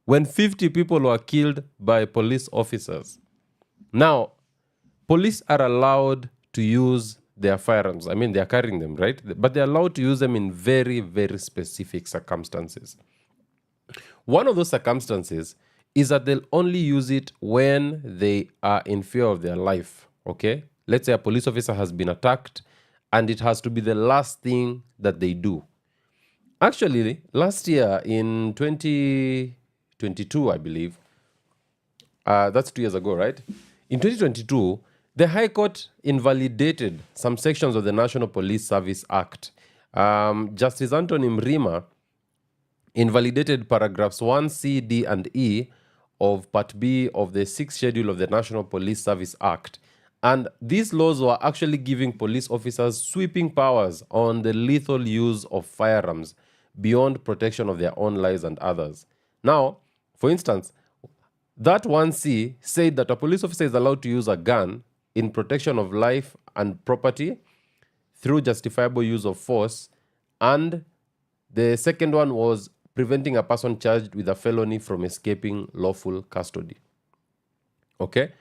when 50 people were killed by police officers. Now, police are allowed to use their firearms. I mean, they are carrying them, right? But they're allowed to use them in very, very specific circumstances. One of those circumstances is that they'll only use it when they are in fear of their life, okay? Let's say a police officer has been attacked and it has to be the last thing that they do. Actually, last year in 2022, I believe, that's 2 years ago, right? In 2022, the High Court invalidated some sections of the National Police Service Act. Justice Anthony Mrima invalidated paragraphs 1C, D, and E of Part B of the 6th schedule of the National Police Service Act. And these laws were actually giving police officers sweeping powers on the lethal use of firearms beyond protection of their own lives and others. Now, for instance, that 1C said that a police officer is allowed to use a gun in protection of life and property through justifiable use of force. And the second one was preventing a person charged with a felony from escaping lawful custody. Okay?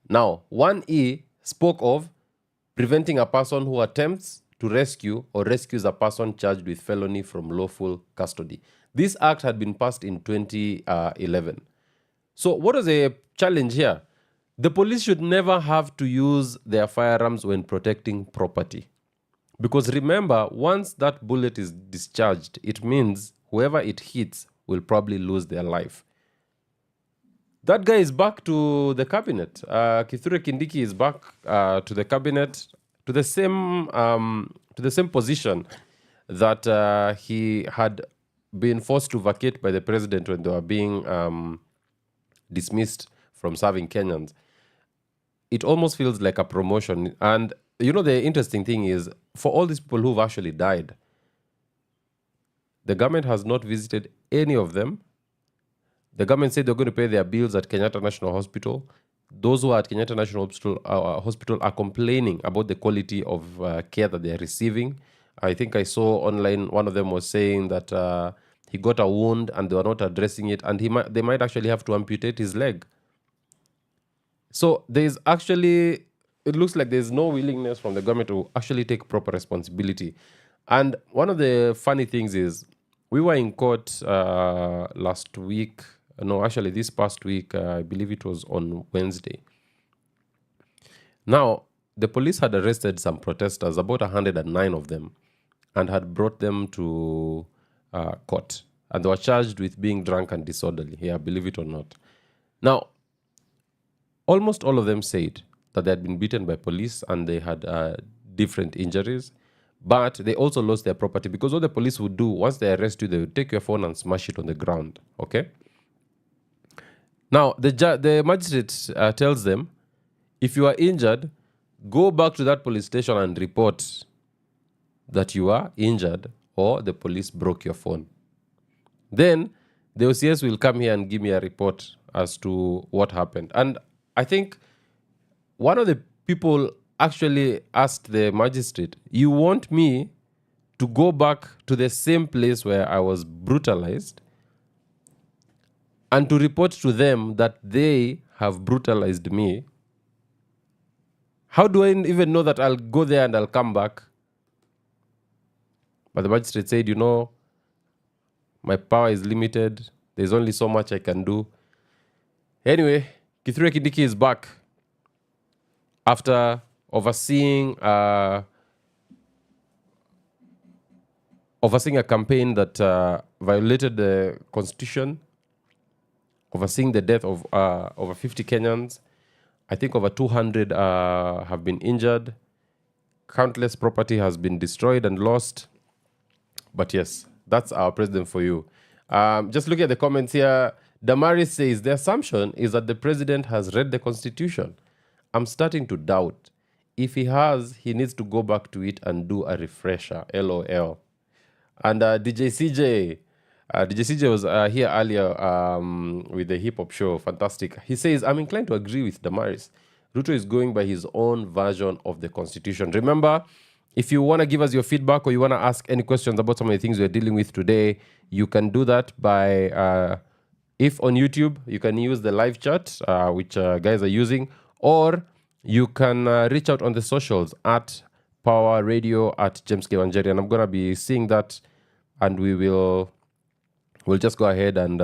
Now, 1E spoke of preventing a person who attempts to rescue or rescues a person charged with felony from lawful custody. This act had been passed in 2011. So what is the challenge here? The police should never have to use their firearms when protecting property. Because remember, once that bullet is discharged, it means whoever it hits will probably lose their life. That guy is back to the cabinet. Kithure Kindiki is back to the cabinet, to the same position that he had been forced to vacate by the president when they were being dismissed from serving Kenyans. It almost feels like a promotion. And you know, the interesting thing is, for all these people who've actually died, the government has not visited any of them. The government said they're going to pay their bills at Kenyatta National Hospital. Those who are at Kenyatta National Hospital are complaining about the quality of care that they're receiving. I think I saw online, one of them was saying that he got a wound and they were not addressing it, and they might actually have to amputate his leg. So there's actually, it looks like there's no willingness from the government to actually take proper responsibility. And one of the funny things is, we were in court last week. No, actually this past week, I believe it was on Wednesday. Now, the police had arrested some protesters, about 109 of them. and had brought them to court. And they were charged with being drunk and disorderly. Yeah, believe it or not. Now, almost all of them said that they had been beaten by police and they had different injuries. But they also lost their property because what the police would do, once they arrest you, they would take your phone and smash it on the ground. Okay? Now, the magistrate tells them, if you are injured, go back to that police station and report that you are injured or the police broke your phone. Then the OCS will come here and give me a report as to what happened. And I think one of the people actually asked the magistrate, you want me to go back to the same place where I was brutalized and to report to them that they have brutalized me? How do I even know that I'll go there and I'll come back? But the magistrate said, my power is limited. There's only so much I can do. Anyway, Kithure Kindiki is back after overseeing a campaign that violated the constitution, overseeing the death of over 50 Kenyans. I think over 200 have been injured. Countless property has been destroyed and lost. But yes, that's our president for you. Just look at the comments here. Damaris says, the assumption is that the president has read the constitution. I'm starting to doubt. If he has, he needs to go back to it and do a refresher. LOL. And DJ CJ was here earlier with the hip hop show. Fantastic. He says, I'm inclined to agree with Damaris. Ruto is going by his own version of the constitution. Remember, if you want to give us your feedback or you want to ask any questions about some of the things we're dealing with today, you can do that by, if on YouTube, you can use the live chat, which guys are using, or you can reach out on the socials at Pawa Radio, at James K. WaNjeri, and I'm going to be seeing that, and we'll just go ahead and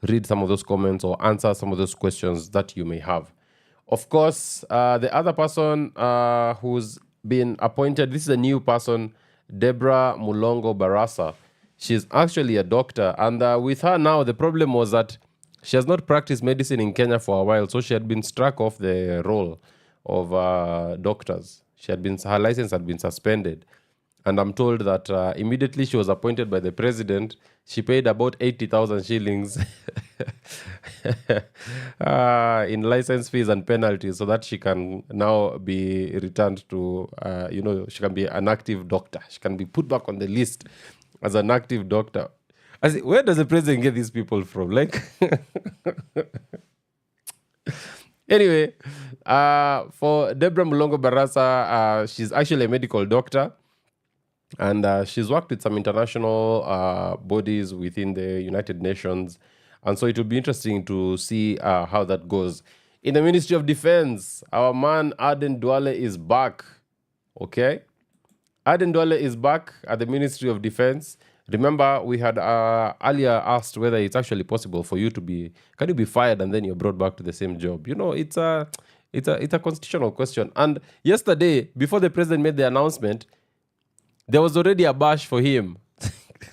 read some of those comments or answer some of those questions that you may have. Of course, the other person who's been appointed, this is a new person, Deborah Mulongo Barasa. She's actually a doctor, and with her now, the problem was that she has not practiced medicine in Kenya for a while, so she had been struck off the roll of doctors. Her license had been suspended. And I'm told that immediately she was appointed by the president, she paid about 80,000 shillings in license fees and penalties so that she can now be returned to, she can be an active doctor. She can be put back on the list as an active doctor. I say, where does the president get these people from? Anyway, for Deborah Mulongo Barasa, she's actually a medical doctor. And she's worked with some international bodies within the United Nations. And so it will be interesting to see how that goes. In the Ministry of Defense, our man Aden Duale is back. Okay? Aden Duale is back at the Ministry of Defense. Remember, we had earlier asked whether it's actually possible for you to be, can you be fired and then you're brought back to the same job? It's a constitutional question. And yesterday, before the president made the announcement, there was already a bash for him.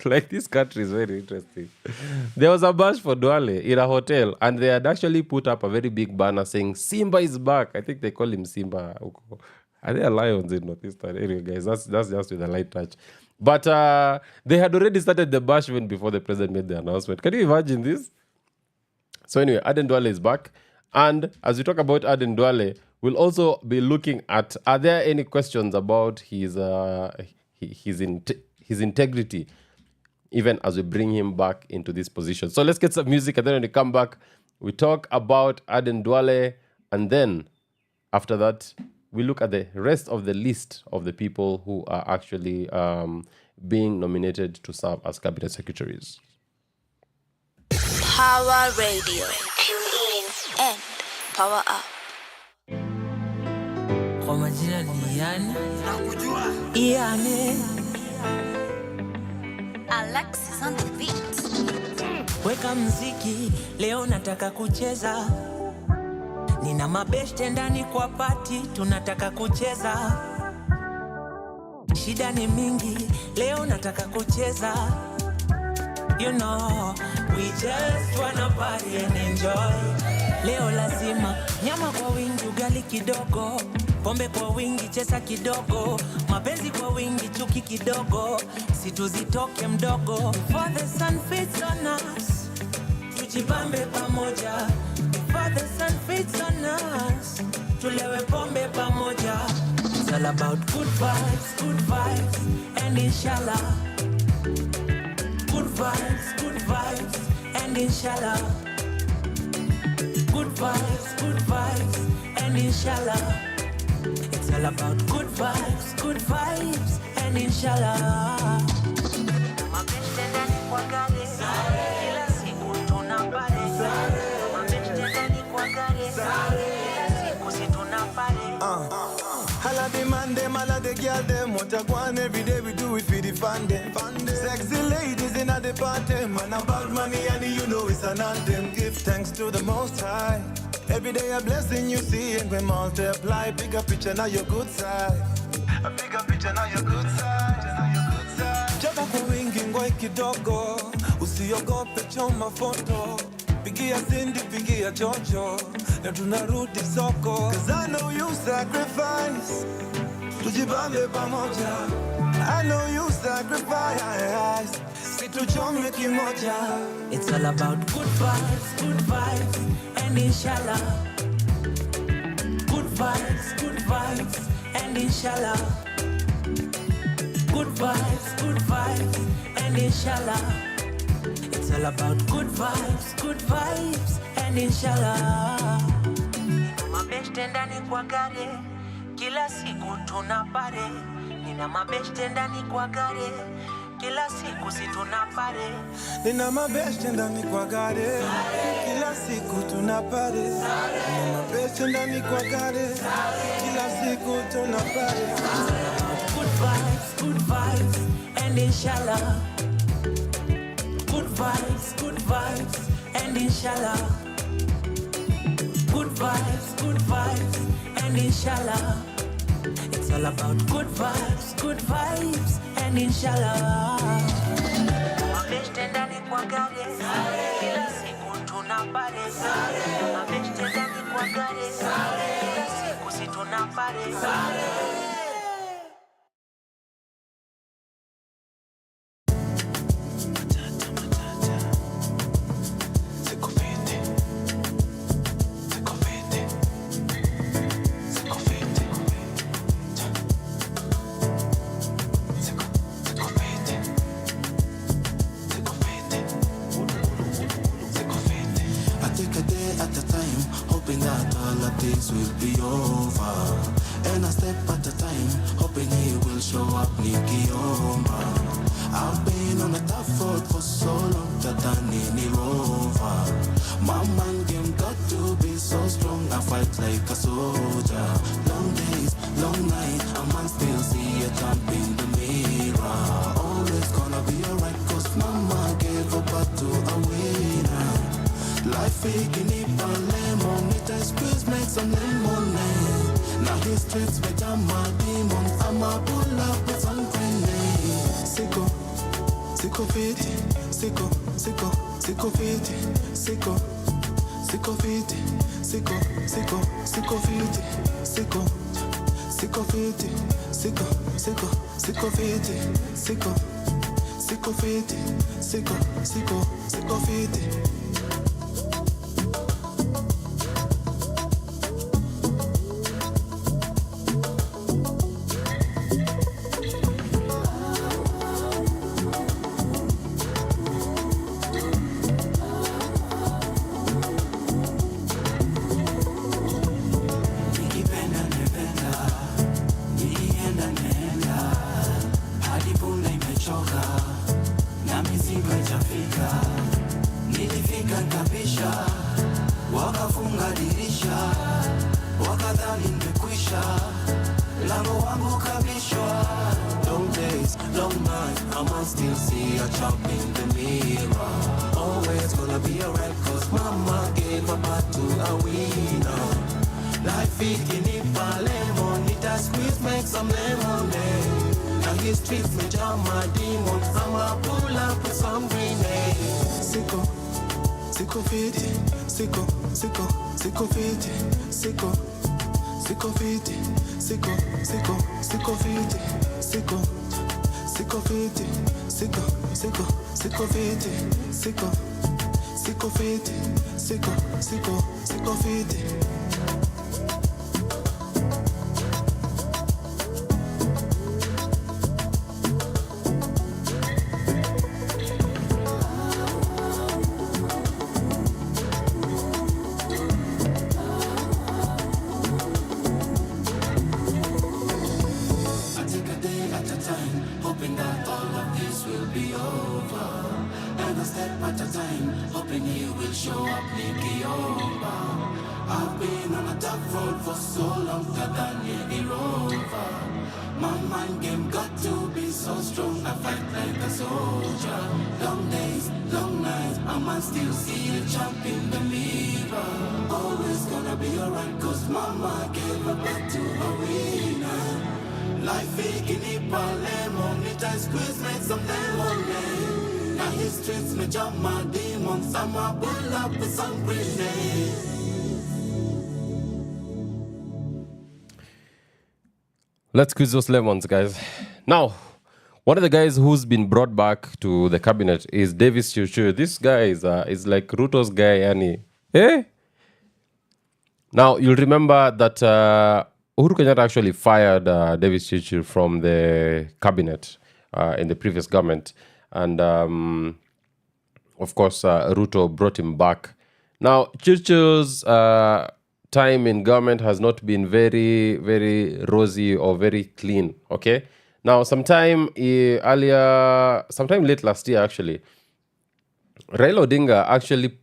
This country is very interesting. There was a bash for Duale in a hotel, and they had actually put up a very big banner saying, Simba is back. I think they call him Simba. Are there lions in Northeastern? Anyway, guys, that's just with a light touch. But they had already started the bash even before the president made the announcement. Can you imagine this? So anyway, Aden Duale is back. And as we talk about Aden Duale, we'll also be looking at, are there any questions about his integrity, even as we bring him back into this position. So let's get some music, and then when we come back, we talk about Aden Duale, and then after that, we look at the rest of the list of the people who are actually being nominated to serve as cabinet secretaries. Power Radio. Tune in and power up. Kwa majina ni Iane. Alexis on the beat. Weka mziki, leo nataka kucheza. Nina mabeshte ndani kwa party, tunataka kucheza. shida ni mingi, leo nataka kucheza. You know, we just wanna party and enjoy. Leo lazima nyama kwa wingi, ugali kidogo, pombe kwa wingi, chesa kidogo, mapenzi kwa wingi, chuki kidogo, situzitoke mdogo. For the sun fits on us, tujibambe pamoja. For the sun fits on us, tulewe pombe pamoja. It's all about good vibes, and inshallah. Good vibes, and inshallah. Good vibes, and inshallah. It's all about good vibes, and inshallah. Mapenzi ndani kwa gari, kila siku tunapare. Mapenzi ndani kwa gari, kila siku si tunapare. All of the man them, all of the girl them, what I want every day we do it for the fun them. Sexy ladies in the party, man about money and you know it's an anthem. Give thanks to the Most High. Every day a blessing you see and we multiply. Bigger picture now your good side. A bigger picture now your good side. Chapa kwa wingi ngoi kidogo, usiogope choma photo. Pigia Cindy, pigia Jojo, na tunarudi soko. Cause I know you sacrifice, tujibambe pamoja. I know you sacrifice, situchome kimoja. It's all about good vibes, and inshallah. Good vibes, and inshallah. Good vibes, and inshallah. It's all about good vibes, and inshallah. Nina mabeshte ndani kwa gari, kila siku tunapare. Nina mabeshte ndani kwa gari, kila siku si tunapare. Nina mabeshte ndani kwa gari, kila siku tunapare. Nina mabeshte ndani kwa gari, kila siku tunapare. Good vibes, and inshallah. Good vibes, and inshallah. Good vibes, and inshallah. It's all about good vibes, and inshallah. Mabeshte ndani kwa gari, kila siku tunapare. Mabeshte ndani kwa gari, kila siku si tunapare. Things will be over, and I step at a time, hoping he will show up, Nikioma. I've been on a tough road for so long that I need over. My mind game got to be so strong, I fight like a soldier. Long days, long night, a man still see a champ in the mirror. Always gonna be alright, cause mama gave a birth to a winner. Life faking it for lemon, it I squeeze, make some lemonade. Now his streets with a mad demon, I'ma pull up with some grenade. Sicko, sicko fit, sicko, sicko, sicko fit, sicko, sicko fit, sicko, sicko, sicko fit, sicko, sicko fit, sicko, sicko, sicko fit, sicko, sicko fit, sicko, sicko, sicko fit. these streets, me jam my demons. I'ma pull up with some grenades. Sicko, sicko fit, sicko, sicko, sicko fit, sicko, sicko fit, sicko, sicko, sicko fit, sicko, sicko fit, sicko, sicko, sicko fit, sicko, sicko fit, sicko, sicko, sicko fit. Let's squeeze those lemons, guys. Now, one of the guys who's been brought back to the cabinet is Davis Chirchir. This guy is like Ruto's guy, yani. Eh? Now, you'll remember that Uhuru Kenyatta actually fired Davis Chirchir from the cabinet in the previous government. And, of course, Ruto brought him back. Now, Chirchir's time in government has not been very, very rosy or very clean, okay? Now, sometime late last year, actually, Raila Odinga actually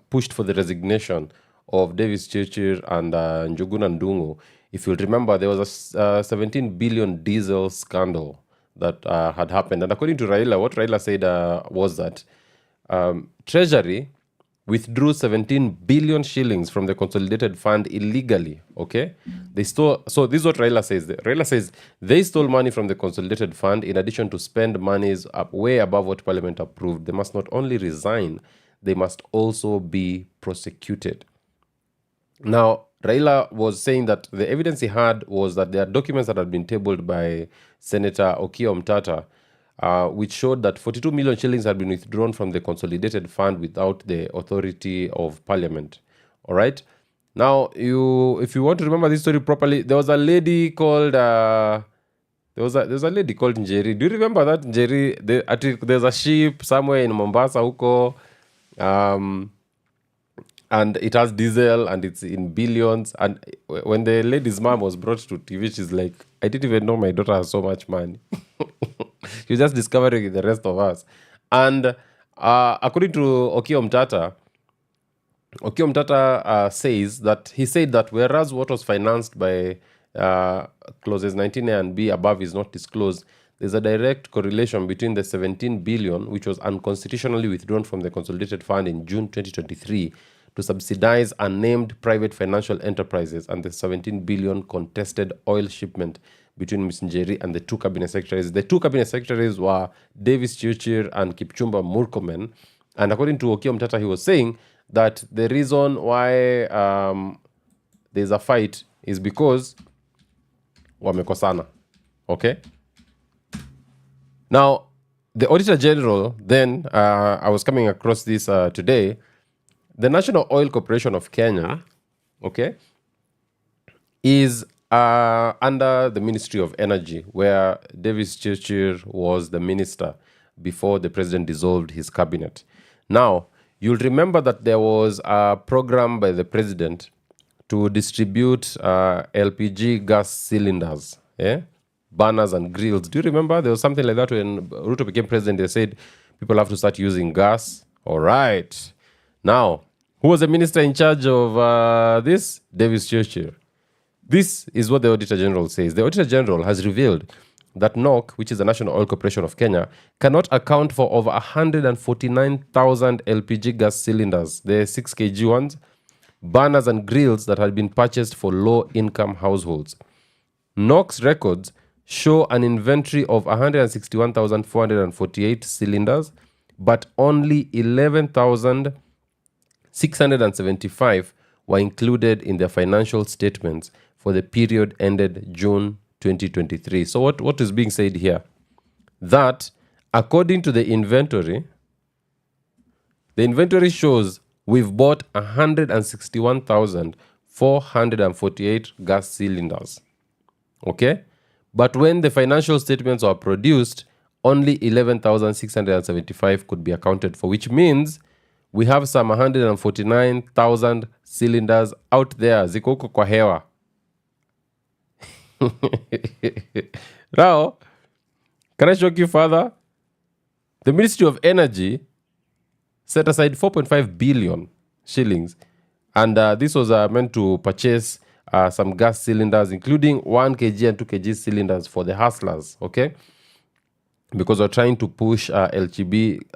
pushed for the resignation of Davis Chirchir and Njuguna Ndung'u. If you'll remember, there was a 17 billion diesel scandal that had happened. And according to Raila, what Raila said was that Treasury withdrew 17 billion shillings from the consolidated fund illegally, okay? They stole, so this is what Raila says. Raila says they stole money from the consolidated fund in addition to spend monies up way above what Parliament approved. They must not only resign, they must also be prosecuted. Now, Raila was saying that the evidence he had was that there are documents that had been tabled by Senator Okiya Omtata, which showed that 42 million shillings had been withdrawn from the consolidated fund without the authority of Parliament. All right. Now, if you want to remember this story properly, there was a lady called there's a lady called Njeri. Do you remember that Njeri? There's a ship somewhere in Mombasa, huko, and it has diesel and it's in billions. And when the lady's mom was brought to TV, she's like, I didn't even know my daughter has so much money. She was just discovering the rest of us. And according to Okiya Omtata says that he said that whereas what was financed by clauses 19A and B above is not disclosed, there's a direct correlation between the 17 billion, which was unconstitutionally withdrawn from the consolidated fund in June 2023 to subsidize unnamed private financial enterprises, and the 17 billion contested oil shipment between Ms. Njeri and the two cabinet secretaries. The two cabinet secretaries were Davis Chirchir and Kipchumba Murkomen. And according to Okiya Omtata, he was saying that the reason why there's a fight is because wamekosana. Okay? Now, the Auditor General, then, I was coming across this today, the National Oil Corporation of Kenya, okay, is under the Ministry of Energy, where Davis Chirchir was the minister before the president dissolved his cabinet. Now, you'll remember that there was a program by the president to distribute LPG gas cylinders, burners and grills. Do you remember? There was something like that when Ruto became president. They said people have to start using gas. All right. Now, who was the minister in charge of this? Davis Chirchir. This is what the Auditor General says. The Auditor General has revealed that NOC, which is the National Oil Corporation of Kenya, cannot account for over 149,000 LPG gas cylinders, the 6 kg ones, burners and grills that had been purchased for low-income households. NOC's records show an inventory of 161,448 cylinders, but only 11,675 were included in their financial statements for the period ended June 2023. So what is being said here? That according to the inventory shows we've bought 161,448 gas cylinders. Okay? But when the financial statements are produced, only 11,675 could be accounted for, which means we have some 149,000 cylinders out there. Ziko huko kwa hewa. Now, can I shock you further? The Ministry of Energy set aside 4.5 billion shillings, and this was meant to purchase some gas cylinders, including 1 kg and 2 kg cylinders for the hustlers, okay? Because we're trying to push LPG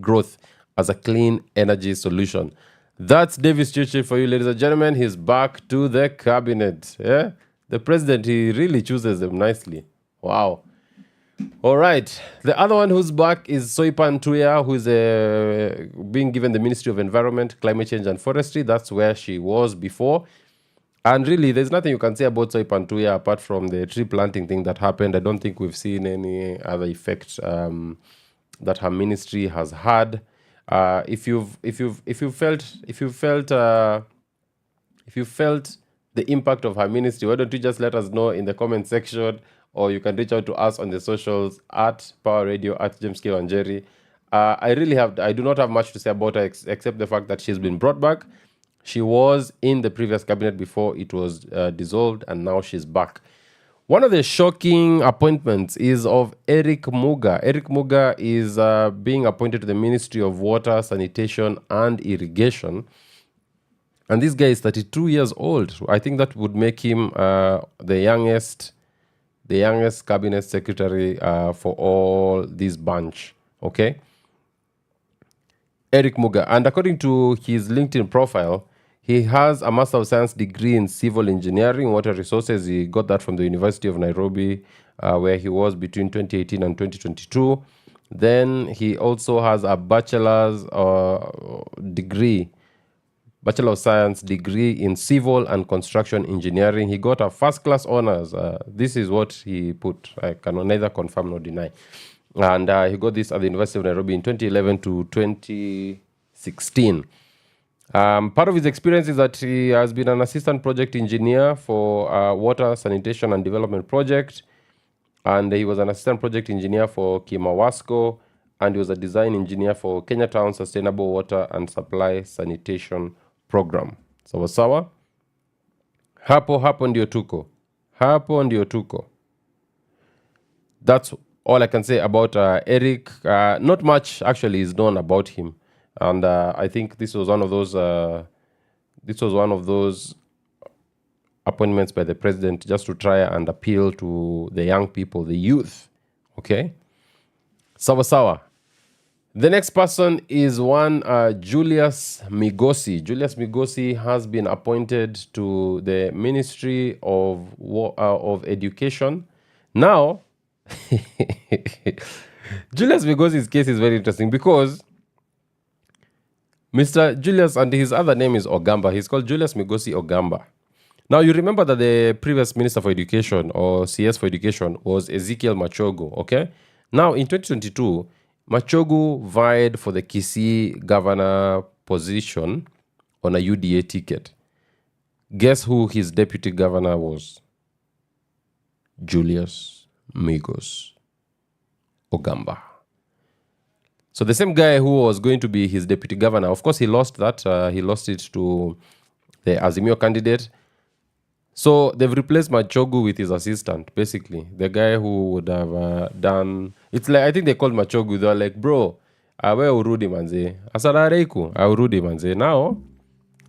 growth as a clean energy solution. That's Davis Chichi for you, ladies and gentlemen. He's back to the cabinet. Yeah? The president, he really chooses them nicely. Wow. All right. The other one who's back is Soipan Tuya, who's being given the Ministry of Environment, Climate Change and Forestry. That's where she was before. And really, there's nothing you can say about Soipan Tuya apart from the tree planting thing that happened. I don't think we've seen any other effect that her ministry has had. If you felt the impact of her ministry, why don't you just let us know in the comment section, or you can reach out to us on the socials at Power Radio, at James K. WaNjeri. I do not have much to say about her except the fact that she's been brought back. She was in the previous cabinet before it was dissolved, and now she's back. One of the shocking appointments is of Eric Muga. Eric Muga is being appointed to the Ministry of Water, Sanitation and Irrigation. And this guy is 32 years old. I think that would make him the youngest cabinet secretary for all this bunch. Okay? Eric Muga. And according to his LinkedIn profile, he has a Master of Science degree in Civil Engineering, Water Resources. He got that from the University of Nairobi, where he was between 2018 and 2022. Then he also has a Bachelor of Science degree in Civil and Construction Engineering. He got a first-class honors. This is what he put. I can neither confirm nor deny. And he got this at the University of Nairobi in 2011 to 2016. Part of his experience is that he has been an assistant project engineer for Water, Sanitation and Development Project. And he was an assistant project engineer for Kimawasco. And he was a design engineer for Kenya Town Sustainable Water and Supply Sanitation Program. Sawa. Hapo ndio tuko. That's all I can say about Eric. Not much actually is known about him. And I think this was one of those appointments by the president just to try and appeal to the young people, the youth. Okay? Sawa. The next person is one Julius Migosi. Julius Migosi has been appointed to the Ministry of Education. Now, Julius Migosi's case is very interesting because Mr. Julius, and his other name is Ogamba. He's called Julius Migosi Ogamba. Now, you remember that the previous Minister for Education, or CS for Education, was Ezekiel Machogu, okay? Now, in 2022, Machogu vied for the Kisii governor position on a UDA ticket. Guess who his deputy governor was? Julius Migos Ogamba. So the same guy who was going to be his deputy governor, of course, he lost that. He lost it to the Azimio candidate. So they've replaced Machogu with his assistant, basically. The guy who would have done... It's like, I think they called Machogu. They were like, bro, where urudi manze? Asalareiku, urudi manze. Now,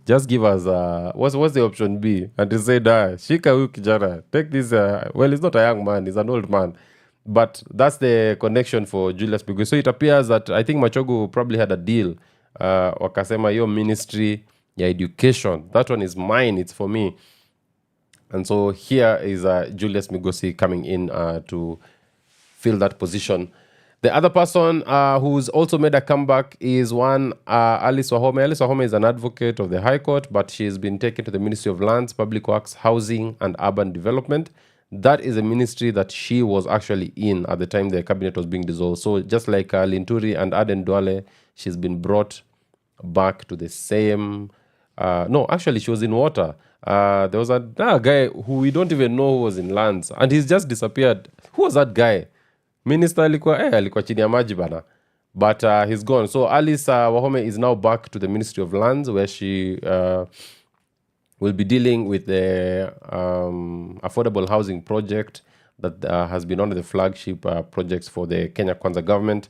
just give us... what's the option B? And they said, shika huyu kijana. Take this... well, he's not a young man. He's an old man. But that's the connection for Julius Migosi. So it appears that I think Machogu probably had a deal. Wakasema, your ministry, your education, that one is mine. It's for me. And so here is Julius Migosi coming in to fill that position. The other person who's also made a comeback is one Alice Wahome. Alice Wahome is an advocate of the High Court, but she's been taken to the Ministry of Lands, Public Works, Housing and Urban Development. That is a ministry that she was actually in at the time the cabinet was being dissolved. So just like Linturi and Aden Duale, she's been brought back to the same... no, actually, she was in water. There was a guy who we don't even know who was in lands, and he's just disappeared. Who was that guy? Minister alikuwa chini ya maji bana. But he's gone. So Alice Wahome is now back to the Ministry of Lands, where she will be dealing with the affordable housing project that has been one of the flagship projects for the Kenya Kwanza government.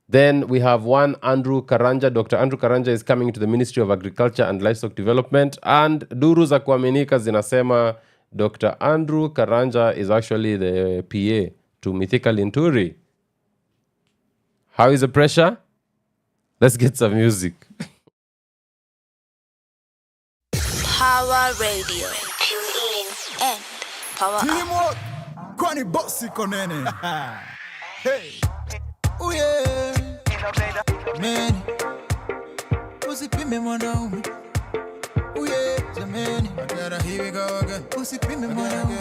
Then we have one Andrew Karanja. Dr. Andrew Karanja is coming to the Ministry of Agriculture and Livestock Development. And duru za kuaminika zinasema Dr. Andrew Karanja is actually the PA to Mithika Linturi. How is the pressure? Let's get some music. Power Radio. Tune in and power up. Kwani bossy konene. Hey. Oh yeah. Man. Usipime mwanaume. Oh yeah. Jamani. Here we go again. Usipime mwanaume.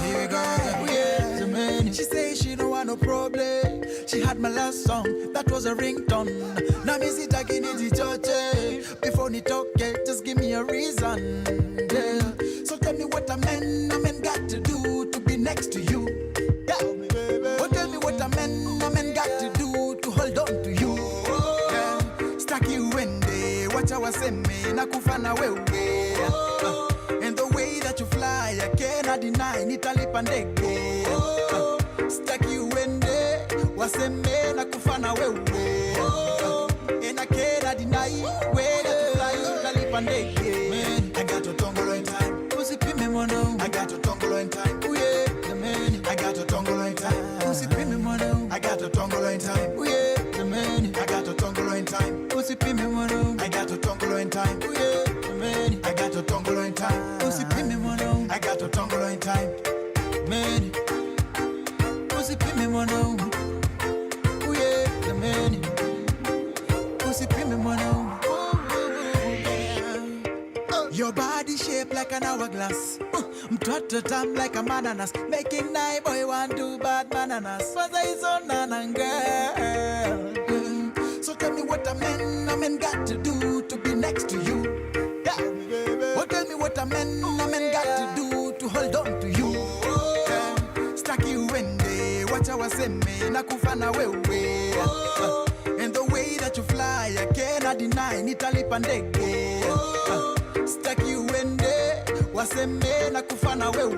Here we go again. Oh yeah. Jamani. She say she don't want no problem. She had my last song. That was a ringtone. Now me sit again in the church. Before ni talk, just give me a reason. Yeah. So tell me what a man got to do to be next to you. Yeah. Oh, tell me what a man got to do to hold on to you. Yeah. Stuck you when they watch our semi na kufana wewe. And the way that you fly, I cannot deny. Nitalipa ndege. Stuck you when they waseme na kufana wewe. And I cannot deny way that you fly, nitalipa ndege. Man, I got to tongo in time. Usipime mwana. I got to tongo in time. Oh yeah, man. I got to tongo in time. Usipime mwana. I got to tongo in time. Oh yeah, man. I got to tongo in time. Usipime mwana. I got to tongo in time. Oh yeah, man. I got to tongo in time. Usipime mwana. I got to tongo in time. Man. Usipime mwana. Oh yeah, man. Usipime mwana. Your body shaped like an hourglass. Mtoto tam like a bananas. Making night boy want to bad bananas. Was I so nanan girl? So tell me what a man got to do to be next to you. Yeah. Oh, tell me what a man got to do to hold on to you. Yeah. Stuck you when they watch our semi na kufana wewe. And the way that you fly, I cannot deny. Nitalipa ndege. Stuck you when they waseme na kufana wewe.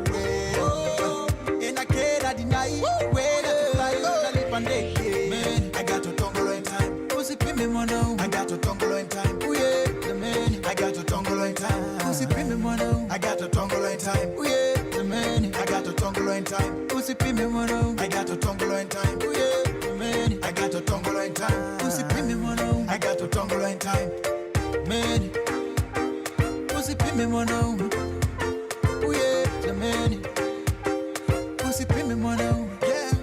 And I cannot deny way that you fly, nitalipa ndege. Man, I got to tongo in time. Usipime mwana. I got to tongo in time. Oh yeah, man. I got to tongo in time. Usipime mwana. I got to tongo in time. Oh yeah, man. I got to tongo in time. Usipime mwana. I got to tongo in time. Oh yeah, man. I got to tongo in time. Usipime mwana. I got to tongo in time. Man. Usipime mwana. Oh yeah, jamani. Usipime mwana. Yeah.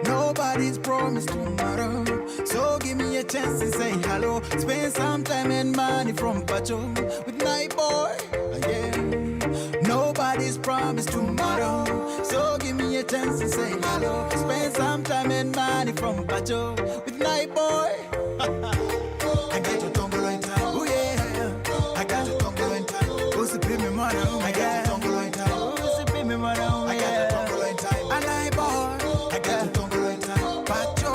Nobody's promised tomorrow, so give me a chance to say hello. Spend some time and money from Pacho with my boy. Yeah. Nobody's promised tomorrow, so give me a chance to say hello. Spend some time and money from Pacho with my boy. I got to tongo in time. Oh yeah, I got to tongo in time. Usipime mwana. I got to tongo in time. Usipime mwana. I got to tongo in time. And I boy, I got to tongo in time. Pacho,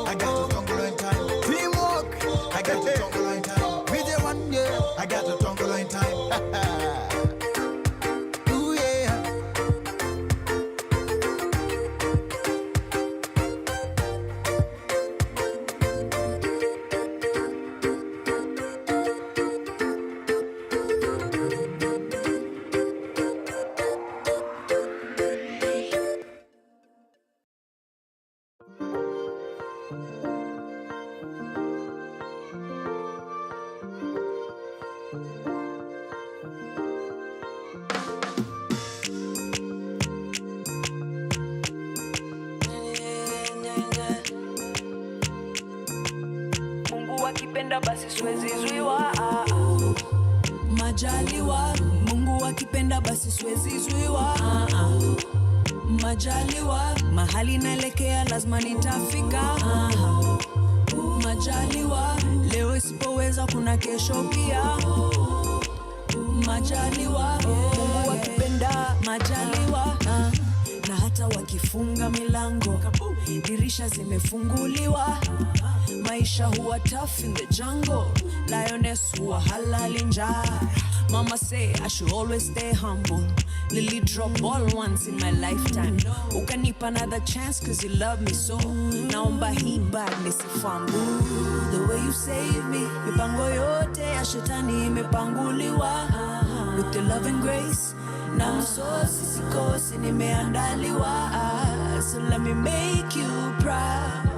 I got to tongo in time. Teamwork, I got to tongo in time. Video one, yeah, I got to tongo in time. Ooh yeah. akipenda basi siwezi zuiwa. Majaliwa, Mungu akipenda basi siwezi zuiwa. Majaliwa, mahali naelekea lazima nitafika. Majaliwa, leo isipoweza kuna kesho pia. Majaliwa, Mungu akipenda majaliwa. Na hata wakifunga milango, dirisha zimefunguliwa. Maisha huwa tough in the jungle, lioness huwa halali njaa. Mama say I should always stay humble. Lily drop all once in my lifetime. Ukanipa another chance cause you love me so. Naomba hii bag nisifumble. The way you save me, mipango yote ya shetani imepanguliwa. With your love and grace, na msosi sikosi nimeandaliwa. So let me make you proud,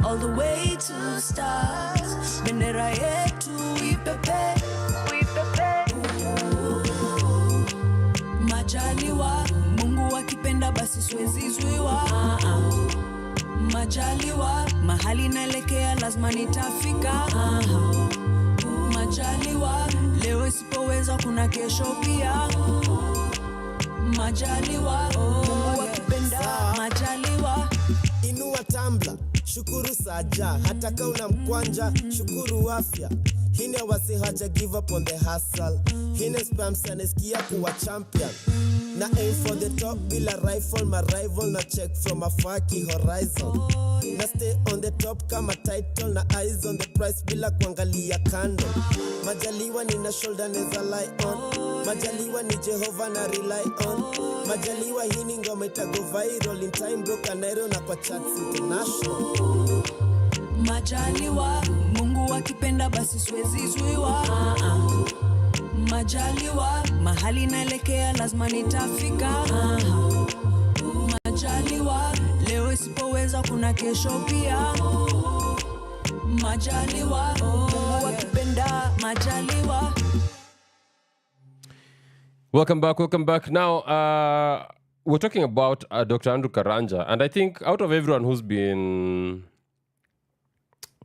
all the way to stars. Bendera yetu ipepe, ipepe. Majaliwa, Mungu akipenda basi siwezi zuiwa. Majaliwa, mahali naelekea lazima nitafika. Majaliwa, leo isipoweza kuna kesho pia. Majaliwa, Mungu akipenda majaliwa. Inua tambla, shukuru saja. Hata kama una mkwanja, shukuru afya. Hine wasi haja give up on the hustle. Hine spam sana sikia kuwa champion. Na aim for the top bila rifle. My rival na check from a faki horizon. Na stay on the top kama title. Na eyes on the price bila kuangalia kando. Majaliwa nina shoulder neza lie on. Majaliwa ni Jehovah na rely on. Majaliwa hii ni ngoma itago viral in time bro Kanairo na kwa charts international. Majaliwa, Mungu akipenda basi siwezi zuiwa. Majaliwa, mahali naelekea lazima nitafika. Majaliwa, leo isipoweza kuna kesho pia. Majaliwa, Mungu akipenda majaliwa. Welcome back. Now, we're talking about Dr. Andrew Karanja, and I think out of everyone who's been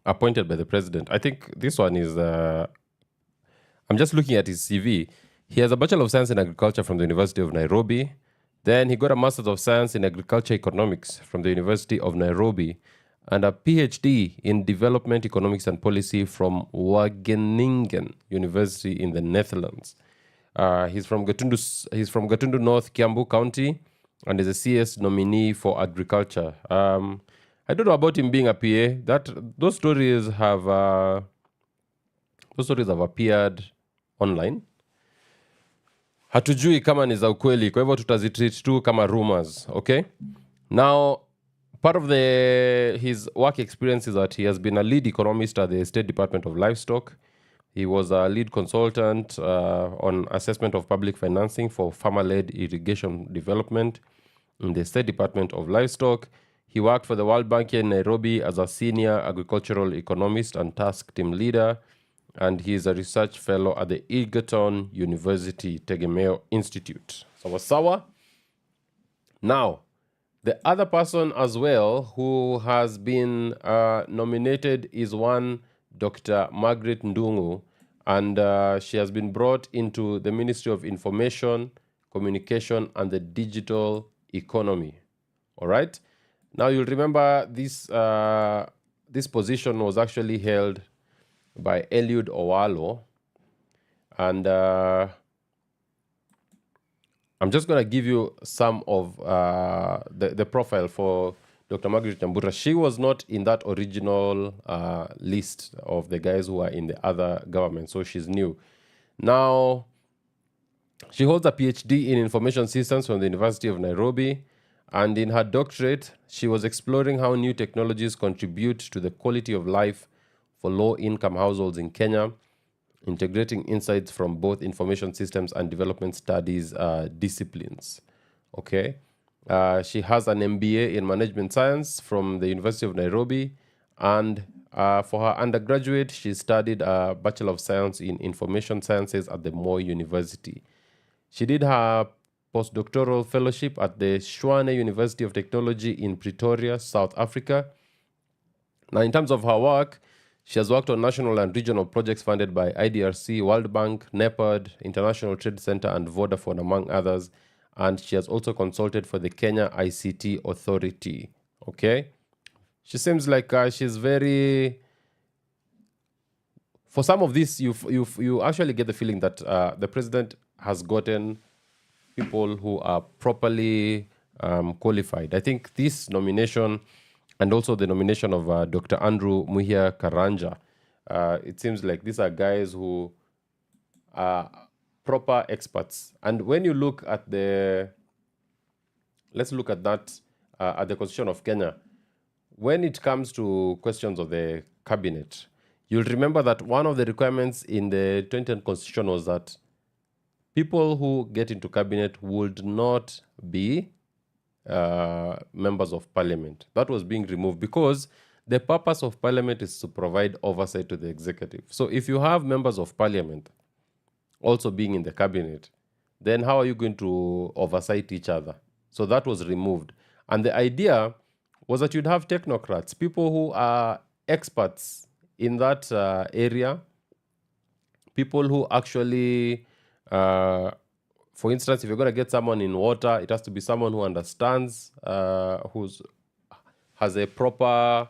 appointed by the president, I think this one is, I'm just looking at his CV. He has a Bachelor of Science in Agriculture from the University of Nairobi. Then he got a Master's of Science in Agriculture Economics from the University of Nairobi, and a PhD in Development Economics and Policy from Wageningen University in the Netherlands. He's from Gatundu North, Kiambu County, and is a CS nominee for agriculture. I don't know about him being a PA. Those stories have appeared online. Hatujui kama ni za ukweli, kwa hivyo tutazitreat tu kama rumors, okay? Now, part of his work experience is that he has been a lead economist at the State Department of Livestock. He was a lead consultant on assessment of public financing for farmer-led irrigation development in the State Department of Livestock. He worked for the World Bank here in Nairobi as a senior agricultural economist and task team leader, and he is a research fellow at the Egerton University Tegemeo Institute. Sawa. Now, the other person as well who has been nominated is one Dr. Margaret Ndungu, and she has been brought into the Ministry of Information, Communication, and the Digital Economy. All right? Now, you'll remember this position was actually held by Eliud Owalo, and I'm just going to give you some of the profile for Dr. Margaret Nyambura. She was not in that original list of the guys who are in the other government, so she's new. Now, she holds a PhD in Information Systems from the University of Nairobi, and in her doctorate, she was exploring how new technologies contribute to the quality of life for low-income households in Kenya, integrating insights from both information systems and development studies disciplines. Okay. She has an MBA in Management Science from the University of Nairobi, and for her undergraduate, she studied a Bachelor of Science in Information Sciences at the Moi University. She did her postdoctoral fellowship at the Tshwane University of Technology in Pretoria, South Africa. Now, in terms of her work, She has worked on national and regional projects funded by IDRC, World Bank, NEPAD, International Trade Center, and Vodafone, among others. And she has also consulted for the Kenya ICT Authority. Okay? She seems like she's very... For some of this, you actually get the feeling that the president has gotten people who are properly qualified. I think this nomination and also the nomination of Dr. Andrew Muhia Karanja, it seems like these are guys who are proper experts. And when you look at let's look at that at the Constitution of Kenya, when it comes to questions of the cabinet, you'll remember that one of the requirements in the 2010 Constitution was that people who get into cabinet would not be members of parliament. That was being removed because the purpose of parliament is to provide oversight to the executive. So if you have members of parliament also being in the cabinet, then how are you going to oversight each other? So that was removed. And the idea was that you'd have technocrats, people who are experts in that area, people who actually... for instance, if you're going to get someone in water, it has to be someone who understands, has a proper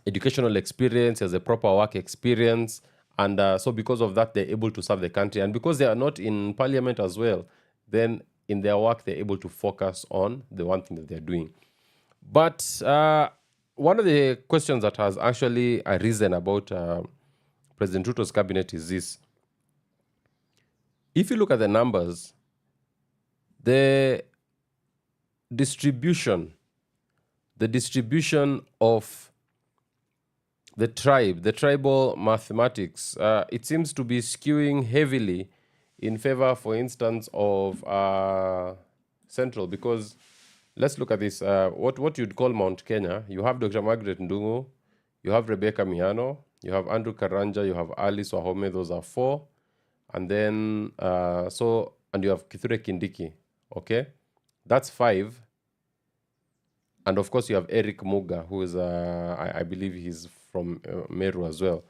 educational experience, has a proper work experience. And so because of that, they're able to serve the country. And because they are not in parliament as well, then in their work, they're able to focus on the one thing that they're doing. But one of the questions that has actually arisen about President Ruto's cabinet is this. If you look at the numbers, the distribution of the tribal mathematics, it seems to be skewing heavily in favor, for instance, of Central. Because let's look at this. What you'd call Mount Kenya, you have Dr. Margaret Ndungu, you have Rebecca Miano, you have Andrew Karanja, you have Alice Wahome. Those are 4. And then, and you have Kithure Kindiki, okay? That's 5. And of course, you have Eric Muga, who is, I believe he's from Meru as well.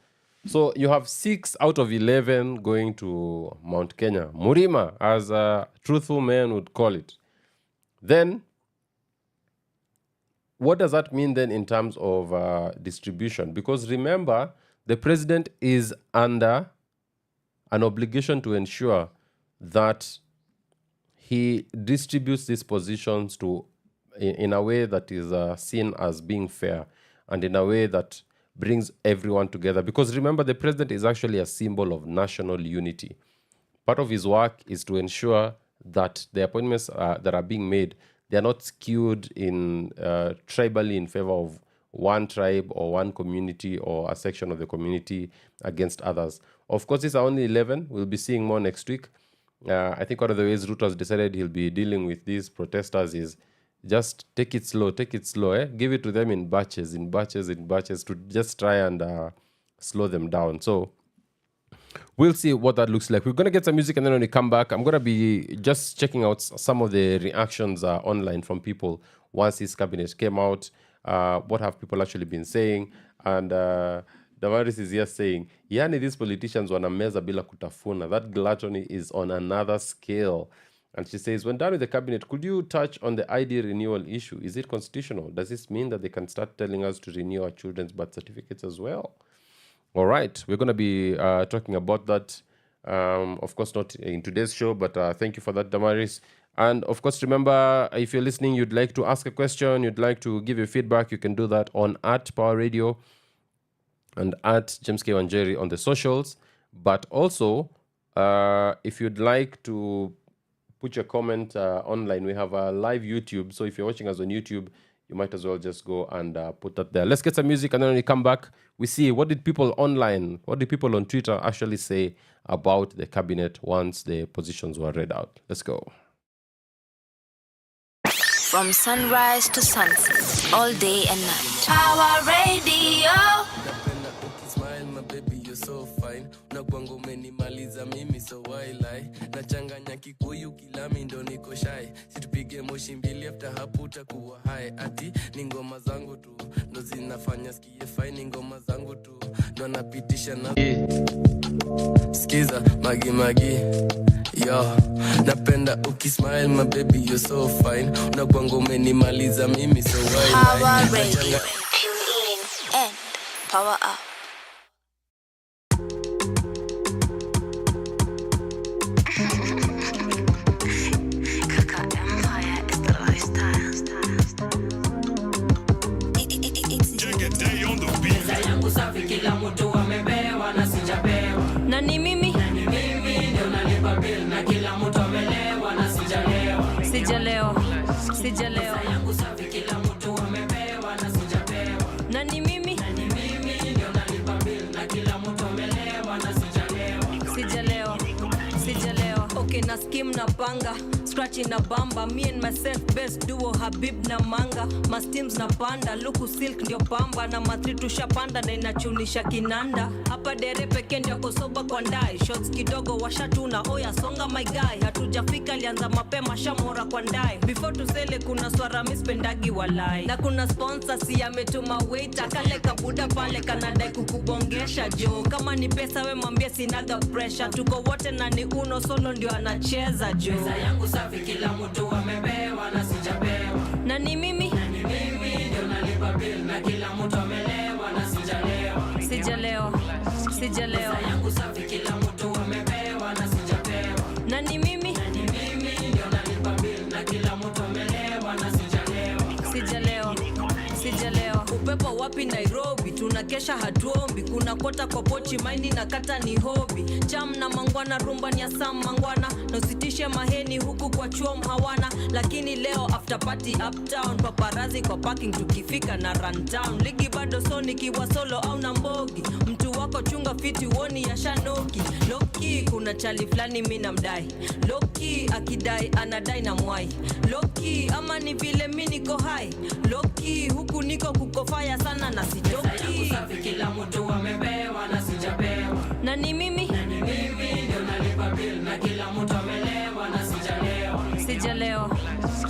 So you have 6 out of 11 going to Mount Kenya. Murima, as a truthful man would call it. Then, what does that mean then in terms of distribution? Because remember, the president is under an obligation to ensure that he distributes these positions in a way that is seen as being fair and in a way that brings everyone together. Because remember, the president is actually a symbol of national unity. Part of his work is to ensure that the appointments that are being made, they are not skewed in tribally in favor of one tribe or one community or a section of the community against others. Of course, these are only 11. We'll be seeing more next week. I think one of the ways Ruto has decided he'll be dealing with these protesters is just take it slow, Give it to them in batches, to just try and slow them down. So we'll see what that looks like. We're going to get some music, and then when we come back, I'm going to be just checking out some of the reactions online from people once this cabinet came out. What have people actually been saying? And Damaris is here saying, yani these politicians wanameza bila kutafuna. That gluttony is on another scale. And she says, when done with the cabinet, could you touch on the ID renewal issue? Is it constitutional? Does this mean that they can start telling us to renew our children's birth certificates as well? All right, we're going to be talking about that. Of course, not in today's show, but thank you for that, Damaris. And of course, remember, if you're listening, you'd like to ask a question, you'd like to give your feedback, you can do that on @Pawa Radio and @James K. WaNjeri on the socials. But also, if you'd like to put your comment online, we have a live YouTube. So if you're watching us on YouTube, you might as well just go and put that there. Let's get some music, and then when we come back, we see what did people online, what did people on Twitter actually say about the cabinet once the positions were read out. Let's go. From sunrise to sunset, all day and night. Pawa Radio. So fine na kwangu umenimaliza mimi so why lie nachanganya kikuyu kilami ndo niko shy situpige moshi mbili after hapo utakuwa high ati ni ngoma zangu tu ndo zinafanya skie fine ngoma zangu tu napitisha na skiza magi yo, napenda ukismile my baby you're so fine, unakwanga umenimaliza mimi so why Pawa ready, tune in and power up. Kila mtu amebewa na sijabewa. Na ni mimi ndio nalipa bill na kila mtu amelewa na sijalewa. Sijalewa. Yangu safi kila mtu amebewa na sijabewa. Na ni mimi ndio nalipa bill na kila mtu amelewa na sijalewa. Okay, na skim na panga, scratching na bamba, me and myself best duo Habib na Manga, my steams na panda, luku silk ndio pamba na matri tushapanda na inachunisha kinanda. Hapa dere peke ndio kosoba kwa ndai, shots kidogo washatuna, oya songa my guy, hatujafika lianza mapema shamora kwa ndai. Before tusele kuna swara mispendagi walai, na kuna sponsor si ametuma waiter, kale kabuda pale kanadai kukubongesha jo. Kama ni pesa we mwambie sinaga pressure, tuko wote na ni uno solo ndio anacheza jo. Pesa yangu safi kila mtu amebewa na sijabewa. Na ni mimi ndio nalipa bill na kila mtu amelewa na sijalewa. Sijalewa. Pesa yangu safi kila mtu amebewa na sijabewa. Na ni mimi ndio nalipa bill na kila mtu amelewa na sijalewa. Sijalewa. Upepo wapi Nairobi, tunakesha hatuombi, kuna kota kwa pochi maini na kata ni hobi. Cham na mangwana rumba ni asam mangwana, nositishe maheni huku kwa chuom hawana. Lakini leo after party uptown, paparazi kwa parking tukifika na run town. Ligi bado so nikiwa solo au na mbogi, mtu wako chunga fiti uoni ya shanoki. Loki kuna chali flani mina mdai, Loki akidai anadai na mwai. Loki ama ni vile mi niko high, Loki huku niko kukofaya sana na sitoki. Safi kila mtu amebewa na sijabewa. Na ni mimi ndio nalipa bill na kila mtu amelewa na sijalewa.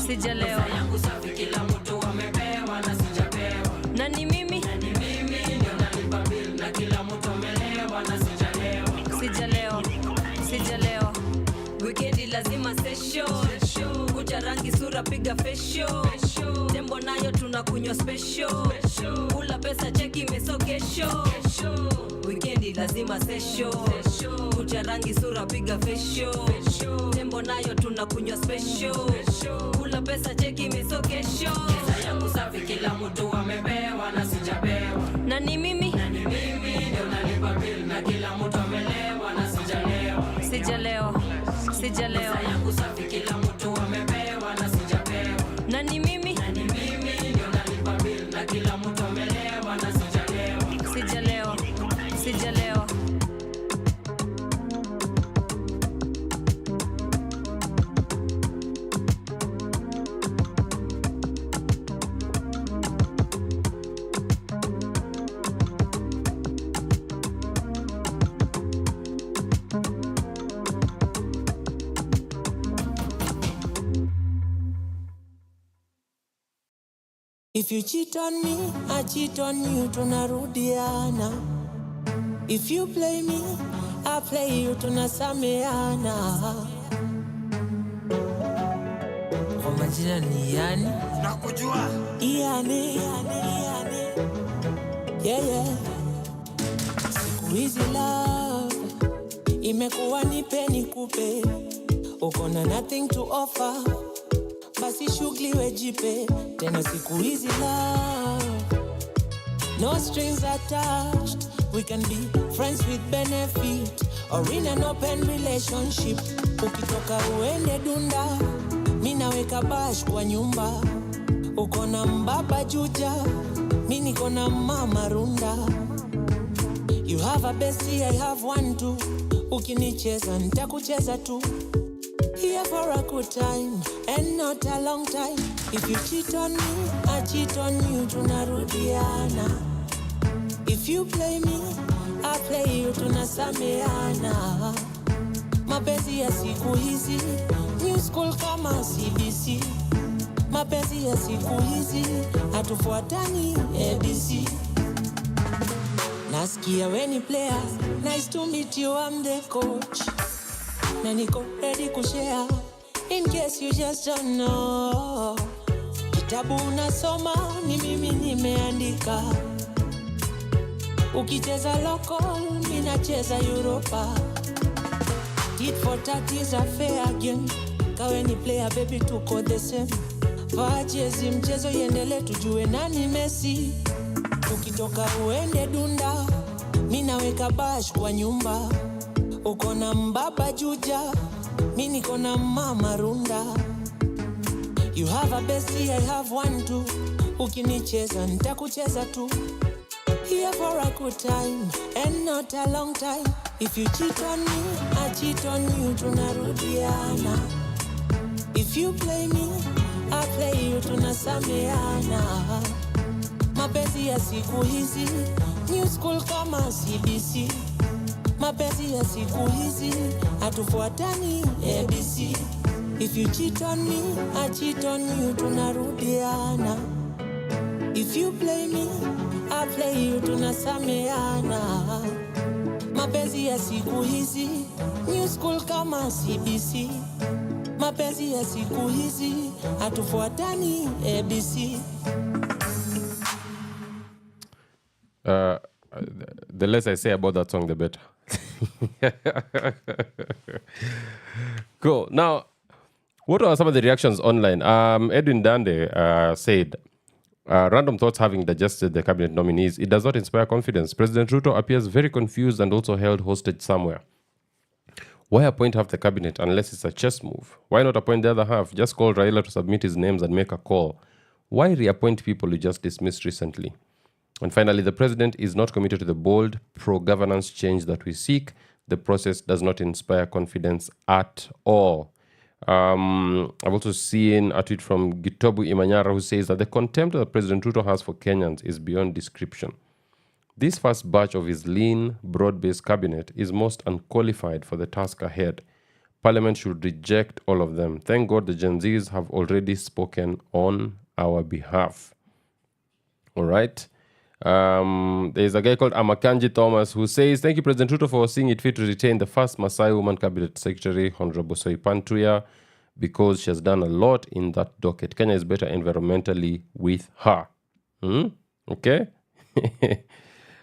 Sijalewa. Yangu safi kila mtu amebewa na sijabewa. Na ni mimi ndio nalipa bill na kila mtu amelewa na sijalewa. Weekendi lazima session, kucha rangi sura piga fesho, tembo nayo tunakunywa special, kula pesa cheki mesogesho. Weekendi lazima session, kucha rangi sura piga fesho, tembo nayo tunakunywa special, kula pesa cheki mesogesho. Pesa yangu safi kila mtu amebewa na sijabewa. Na ni mimi ndio nalipa bill na kila mtu amelewa na sijalewa. Sijalewa. Yangu safi kila mtu amebewa na sijabewa. Na ni mimi ndio nalipa bill na kila mtu amelewa na sijalewa. Sijalewa. If you cheat on me, I cheat on you, tunarudiana. If you play me, I play you, tunasameana. Kwa majina ni yani? Nakujua. Yani. Yeah. Siku hizi love imekuwa nipe nikupe, uko na nothing to offer, basi shughuli wejipe. Tena siku hizi love, no strings attached, we can be friends with benefit or in an open relationship. Ukitoka uende dunda, mi naweka bash kwa nyumba. Uko na mbaba juja, mi niko na mama runda. You have a bestie, I have one too. Ukinicheza nitakucheza tu. Here for a good time and not a long time. If you cheat on me, I cheat on you, tunarudiana. If you play me, I play you, tunasameana. Mapenzi ya siku hizi, new school kama CBC. Mapenzi ya siku hizi, hatufuatani ABC. Nasikia weni player, nice to meet you, I'm the coach. Na niko ready kushare, in case you just don't know. Kitabu unasoma, ni mimi nimeandika. Ukicheza local, mina cheza Europa. Tit for tat is a fair game. Kaweni player, baby, tuko the same. Vachezi mchezo yendele tujue nani Messi. Ukitoka uende dunda, mina weka bash kwa nyumba. Uko na mbaba juja, mini kona mama runda. You have a bestie, I have one too. Ukinicheza, nitakucheza tu. Here for a good time, and not a long time. If you cheat on me, I cheat on you, tunarudiana. If you play me, I play you, tunasameana. Mapenzi ya siku hizi, new school kama CBC. Mapenzi ya siku hizi, hatufuatani ABC. If you cheat on me, I cheat on you, tunarudiana. If you play me, I play you, tunasameana. Mapenzi ya siku hizi, new school kama CBC. Mapenzi ya siku hizi, hatufuatani ABC. The less I say about that song, the better. Cool. Now, what are some of the reactions online? Edwin Dande said, random thoughts having digested the cabinet nominees, it does not inspire confidence. President Ruto appears very confused and also held hostage somewhere. Why appoint half the cabinet unless it's a chess move? Why not appoint the other half? Just call Raila to submit his names and make a call. Why reappoint people you just dismissed recently? And finally, the president is not committed to the bold pro-governance change that we seek. The process does not inspire confidence at all. I've also seen a tweet from Gitobu Imanyara who says that the contempt that President Ruto has for Kenyans is beyond description. This first batch of his lean, broad-based cabinet is most unqualified for the task ahead. Parliament should reject all of them. Thank God the Gen Zs have already spoken on our behalf. All right. There's a guy called Amakanji Thomas who says, thank you, President Ruto, for seeing it fit to retain the first Maasai woman cabinet secretary, Honorable Soipantuya, because she has done a lot in that docket. Kenya is better environmentally with her. Okay.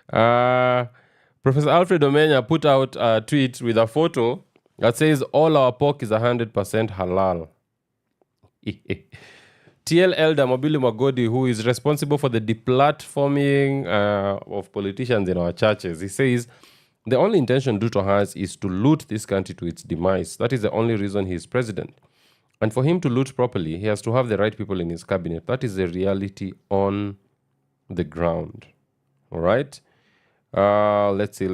Professor Alfred Omenya put out a tweet with a photo that says, all our pork is 100% halal. TL Elder Mobili Magodi, who is responsible for the deplatforming of politicians in our churches, he says, the only intention Ruto has is to loot this country to its demise. That is the only reason he is president. And for him to loot properly, he has to have the right people in his cabinet. That is the reality on the ground. All right? Let's see.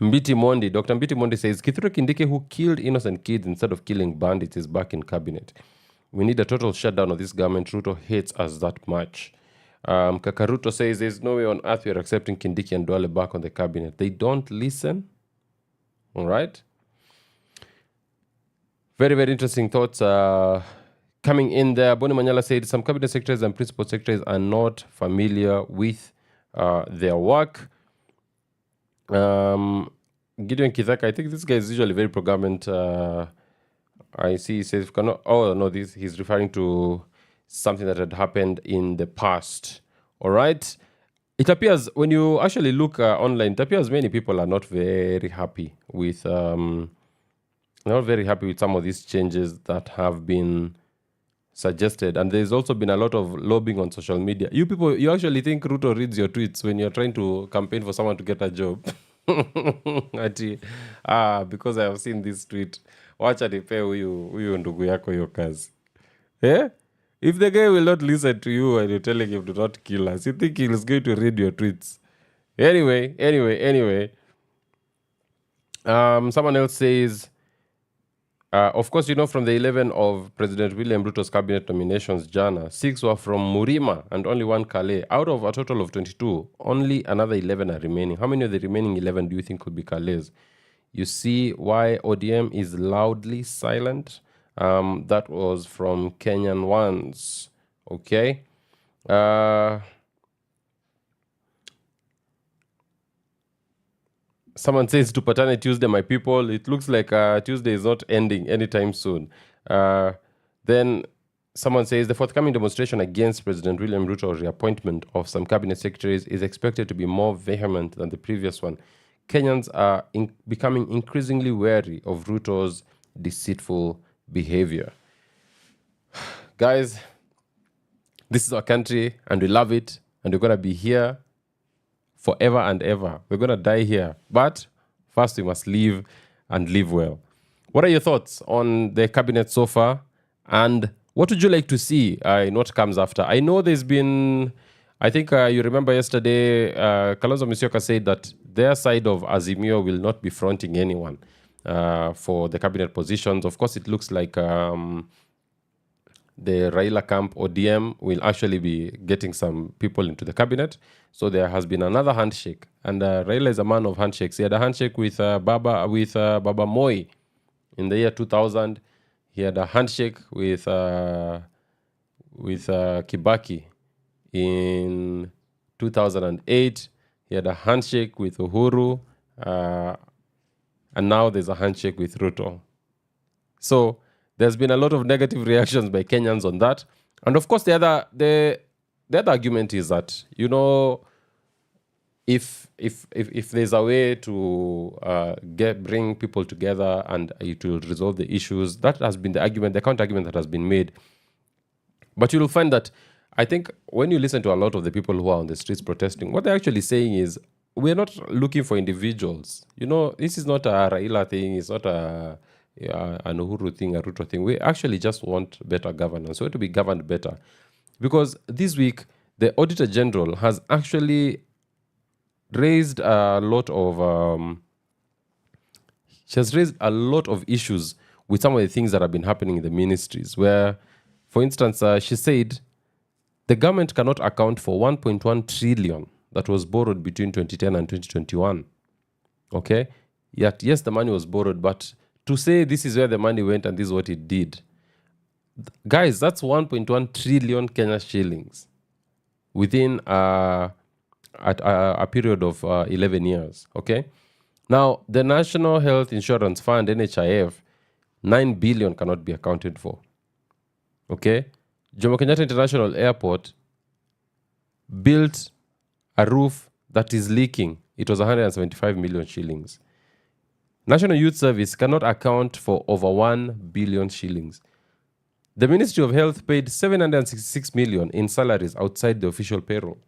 Mbiti Mondi, Dr. Mbiti Mondi says, Kithure Kindike, who killed innocent kids instead of killing bandits, is back in cabinet. We need a total shutdown of this government. Ruto hates us that much. Kakaruto says, there's no way on earth we are accepting Kindiki and Duale back on the cabinet. They don't listen. All right? Very, very interesting thoughts coming in there. Boni Manyala said, some cabinet secretaries and principal secretaries are not familiar with their work. Gideon Kithaka, I think this guy is usually very pro-government. I see he says, he's referring to something that had happened in the past. All right? It appears, when you actually look online, it appears many people are not very happy with some of these changes that have been suggested. And there's also been a lot of lobbying on social media. You people, you actually think Ruto reads your tweets when you're trying to campaign for someone to get a job? Because I have seen this tweet. Wacha nipe huyu ndugu yako hiyo kazi. Eh? If the guy will not listen to you and you're telling him to not kill us, you think he's going to read your tweets? Anyway. Someone else says, of course, from the 11 of President William Ruto's cabinet nominations, Jana, 6 were from Murima and only 1 Kale. Out of a total of 22, only another 11 are remaining. How many of the remaining 11 do you think could be Kales? You see why ODM is loudly silent? That was from Kenyan Ones. Okay. Someone says to Paternity Tuesday, my people, it looks like Tuesday is not ending anytime soon. Then someone says the forthcoming demonstration against President William Ruto's reappointment of some cabinet secretaries is expected to be more vehement than the previous one. Kenyans are becoming increasingly wary of Ruto's deceitful behavior. Guys, this is our country and we love it and we're going to be here forever and ever. We're going to die here. But first we must live and live well. What are your thoughts on the cabinet so far? And what would you like to see in what comes after? I know there's been, I think you remember yesterday, Kalonzo Musyoka said that their side of Azimio will not be fronting anyone for the cabinet positions. Of course, it looks like the Raila camp ODM will actually be getting some people into the cabinet. So there has been another handshake. And Raila is a man of handshakes. He had a handshake with Baba Moi in the year 2000. He had a handshake with Kibaki in 2008. He had a handshake with Uhuru. And now there's a handshake with Ruto. So there's been a lot of negative reactions by Kenyans on that. And of course, the other argument is that, you know, if there's a way to bring people together and it will resolve the issues, that has been the argument, the counter argument that has been made. But you'll find that, I think, when you listen to a lot of the people who are on the streets protesting, what they're actually saying is, we're not looking for individuals. You know, this is not a Raila thing. It's not an Uhuru thing, a Ruto thing. We actually just want better governance. We want to be governed better. Because this week, the Auditor General has actually raised a lot of issues with some of the things that have been happening in the ministries, where, for instance, she said the government cannot account for 1.1 trillion that was borrowed between 2010 and 2021. Okay? Yet, yes, the money was borrowed, but to say this is where the money went and this is what it did, guys, that's 1.1 trillion Kenya shillings within a period of 11 years. Okay? Now, the National Health Insurance Fund, NHIF, 9 billion cannot be accounted for. Okay? Jomo Kenyatta International Airport built a roof that is leaking. It was 175 million shillings. National Youth Service cannot account for over 1 billion shillings. The Ministry of Health paid 766 million in salaries outside the official payroll.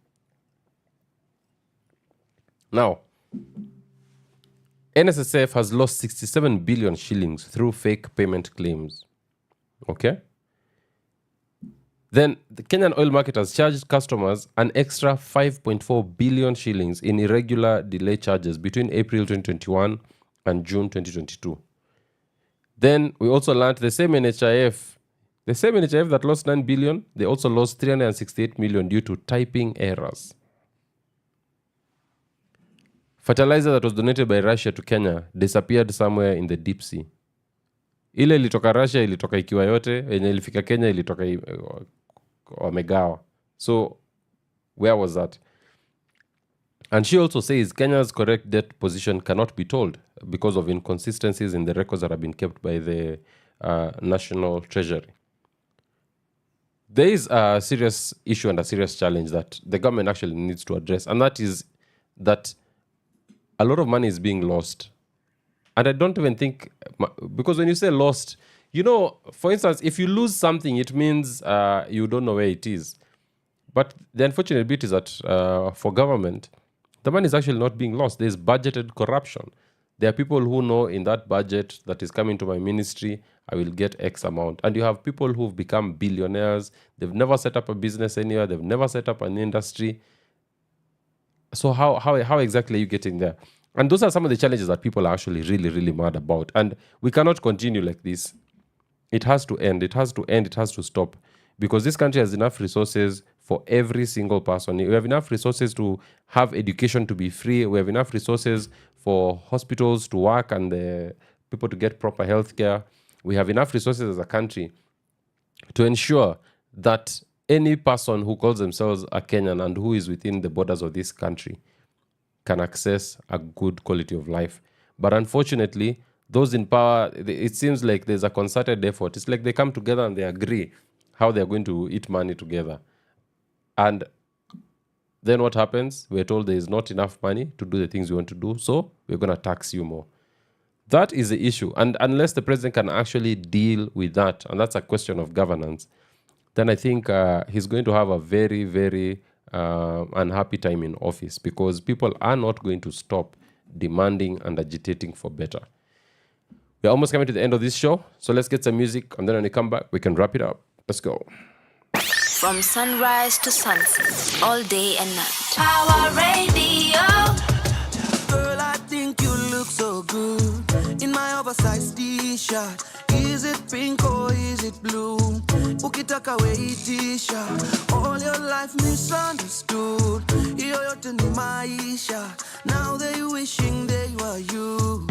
Now, NSSF has lost 67 billion shillings through fake payment claims. Okay? Then the Kenyan oil market has charged customers an extra 5.4 billion shillings in irregular delay charges between April 2021 and June 2022. Then we also learned the same NHIF that lost 9 billion, they also lost 368 million due to typing errors. Fertilizer that was donated by Russia to Kenya disappeared somewhere in the deep sea. Ile ilitoka Russia, ilitoka ikiwa yote, yenye ilifika Kenya, ilitoka wamegawa. So, where was that? And she also says Kenya's correct debt position cannot be told because of inconsistencies in the records that have been kept by the National Treasury. There is a serious issue and a serious challenge that the government actually needs to address, and that is that a lot of money is being lost. And I don't even think, because when you say lost, you know, for instance, if you lose something, it means you don't know where it is. But the unfortunate bit is that for government, the money is actually not being lost. There's budgeted corruption. There are people who know in that budget that is coming to my ministry, I will get X amount. And you have people who've become billionaires. They've never set up a business anywhere. They've never set up an industry. So how exactly are you getting there? And those are some of the challenges that people are actually really, really mad about. And we cannot continue like this. It has to end. It has to end. It has to stop. Because this country has enough resources for every single person. We have enough resources to have education to be free. We have enough resources for hospitals to work and the people to get proper health care. We have enough resources as a country to ensure that any person who calls themselves a Kenyan and who is within the borders of this country can access a good quality of life. But unfortunately, those in power, it seems like there's a concerted effort. It's like they come together and they agree how they're going to eat money together. And then what happens? We're told there is not enough money to do the things we want to do, so we're going to tax you more. That is the issue. And unless the president can actually deal with that, and that's a question of governance, then I think he's going to have a very, very unhappy time in office, because people are not going to stop demanding and agitating for better. We're almost coming to the end of this show, so let's get some music, and then when we come back, we can wrap it up. Let's go. From sunrise to sunset, all day and night. Power Radio. Girl, I think you look so good in my oversized t-shirt. Is it pink or is it blue? Ukitaka we t-shirt. All your life misunderstood. Hiyo yote ni maisha. Now they wishing they were you.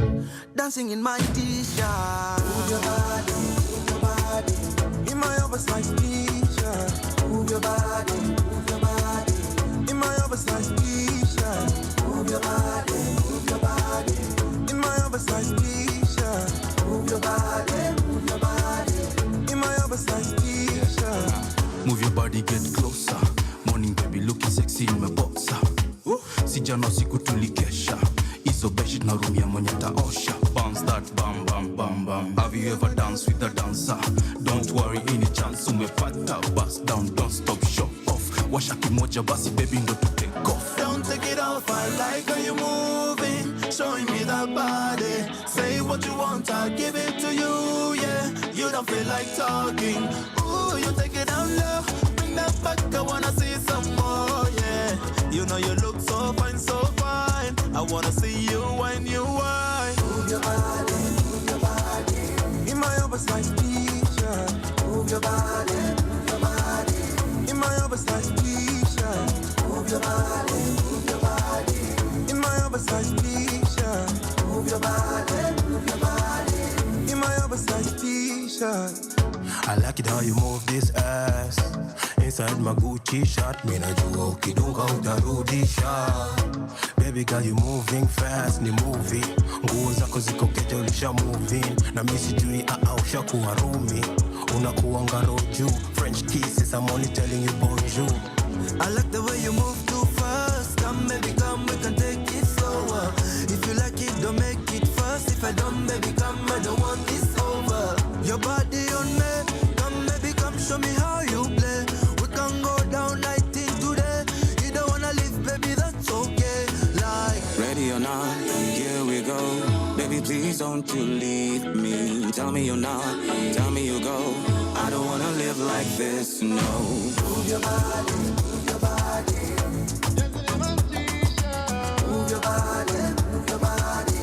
Dancing in my t-shirt. Move your body, move your body. In my oversized t-shirt. Move your body, move your body. In my oversized t-shirt. Move your body, move your body. In my oversized t-shirt. Move your body, move your body. In my oversized t-shirt. Move your body, get closer. Morning baby looking sexy in my boxer. Sijana siku tulikesha. Iso beshi na room ya mwenye taosha. Bounce that bam bam bam bam. Have you ever danced with a dancer? Don't worry, any chance umepata. Bust down, don't stop, show off. Washa kimoja basi baby ndo to take off. Don't take it off, I like how you moving. Showing me that body. Say what you want, I'll give it to you, yeah. You don't feel like talking. Ooh, you take it down low. Bring that back, I wanna see some more, yeah. You know you look so fine, so fine. I wanna see you when you whine. Move your body, move your body. In my oversized t-shirt. Move your body, move your body. In my oversized t-shirt. Move your body, move your body. In my oversized t-shirt. Move your body, move your body. In my oversized t-shirt. I like it how you move this ass inside my Gucci shirt. Mina jua ukidunga utarudisha. Baby girl you moving fast, ni movie. Nguo zako ziko kete ulisha moving. Na mimi sijui ushakuwa rumi. Unakuanga roju. French kisses, I'm only telling you bonjour. I like the way you move too fast. Come baby come, we can take it slower. If you like it, don't make it fast. If I don't, baby come, I don't want this over. Your body on me. Come baby come, show me how you play. We can go down night till today. You don't wanna leave, baby, that's okay. Like ready or not, here we go. Baby, please don't you leave me. Tell me you're not, tell me you go. I don't wanna live like this, no. move your body, move your body. Move your body, move your body.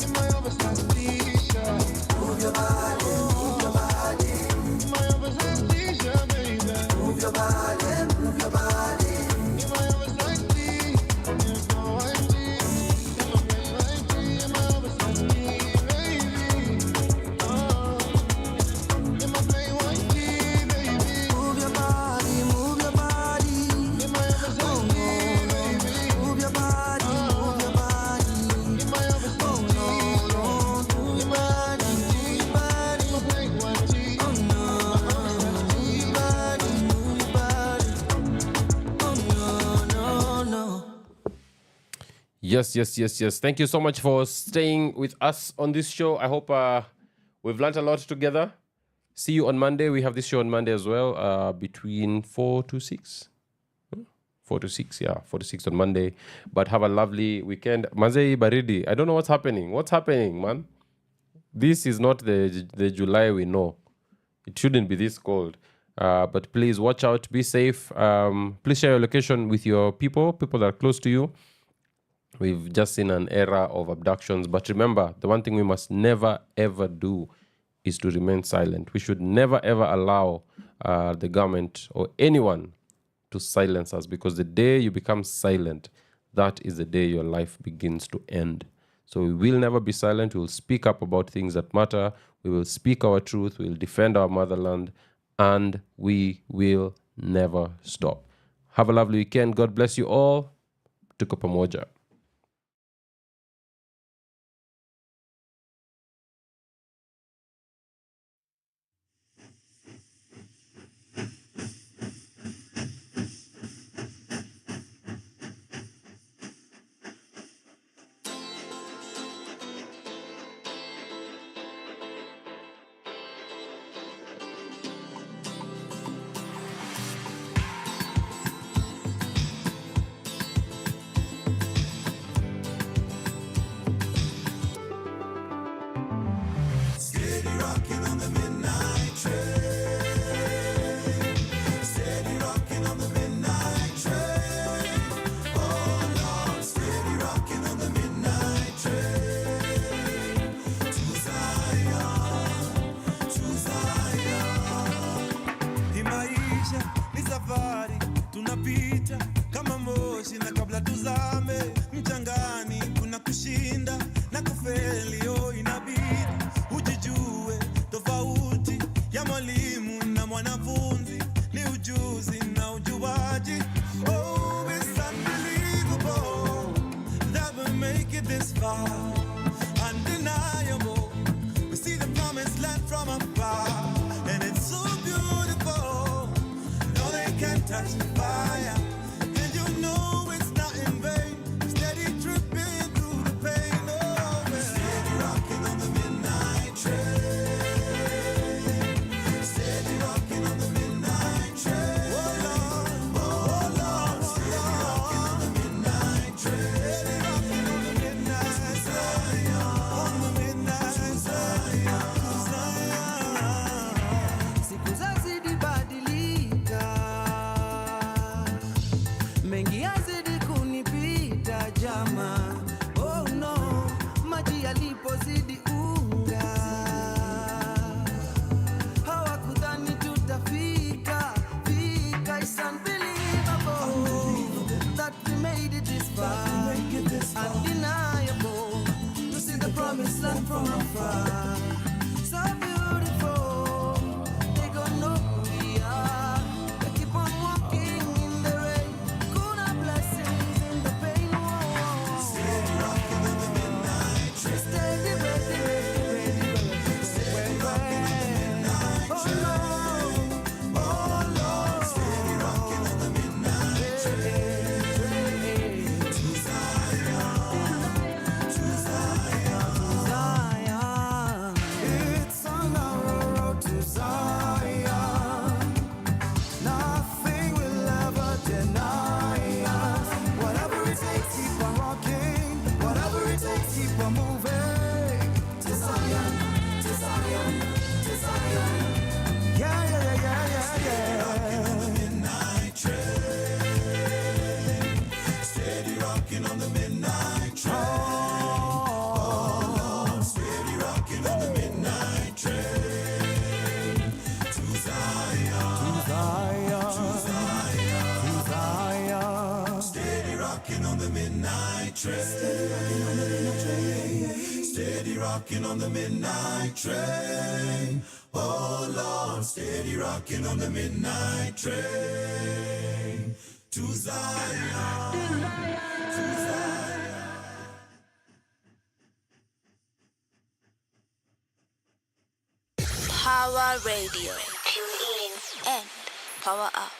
In my oversized t-shirt. Move your body, move your body. In my oversized t-shirt, baby. Move your body, move your body. In my oversized t-shirt. In my oversized t-shirt, baby. Oh, in my plain white tee, baby. Move your body, move your body. In my oversized tee, baby. Move your body, move your body. In my oversized tee, no, move your body, move your body. In my plain white tee, oh no, move your body, move your body. Oh no, no, no. Yes. Thank you so much for staying with us on this show. I hope we've learned a lot together. See you on Monday. We have this show on Monday as well, between 4 to 6. 4 to 6, yeah. 4 to 6 on Monday. But have a lovely weekend. Mazei Baridi, I don't know what's happening. What's happening, man? This is not the July we know. It shouldn't be this cold. But please watch out. Be safe. Please share your location with your people that are close to you. We've just seen an era of abductions. But remember, the one thing we must never, ever do is to remain silent. We should never, ever allow the government or anyone to silence us, because the day you become silent, that is the day your life begins to end. So we will never be silent. We will speak up about things that matter. We will speak our truth. We will defend our motherland. And we will never stop. Have a lovely weekend. God bless you all. Tuko pamoja. make it this far. Undeniable. We see the promised land from afar, and it's so beautiful. No, they can't touch the fire, and you know it's not in vain. Steady dripping through the pain. Oh, man. Steady rocking on the midnight train. Steady rocking on the midnight train. Oh Lord, oh Lord, steady rocking on the midnight train. Steady rocking on the midnight train. On the midnight Zion. Siku zazidi badilika, mengi yazidi kunipita jama. Oh no, maji yalipozidi unga, hawakudhani tutafika. It's unbelievable that we made it this far. Undeniable to see the promised land from afar. So beautiful, they gon' know who we are. They keep on walking in the rain. Kuna blessings in the pain. Steady rocking on the midnight train. Steady, ready, ready, ready. Steady rocking on the midnight train. Oh Lord, steady rocking on the midnight train. To Zion, to Zion, Zion. It's on our road to Zion. Nothing will ever deny us. Whatever it takes, keep on rocking. Whatever it takes, keep on moving. To Zion, to Zion, to Zion. Yeah, yeah, yeah, yeah, yeah, yeah. Rocking on the midnight train. Steady rocking on the midnight train. Oh Lord, steady rocking on the midnight train. To Zion, to Zion, to Zion, to Zion. Steady rocking on the midnight train. Steady rocking on the midnight train. Oh Lord, steady rocking on the midnight train. To Zion, to Zion. Pawa Radio. Tune in and power up.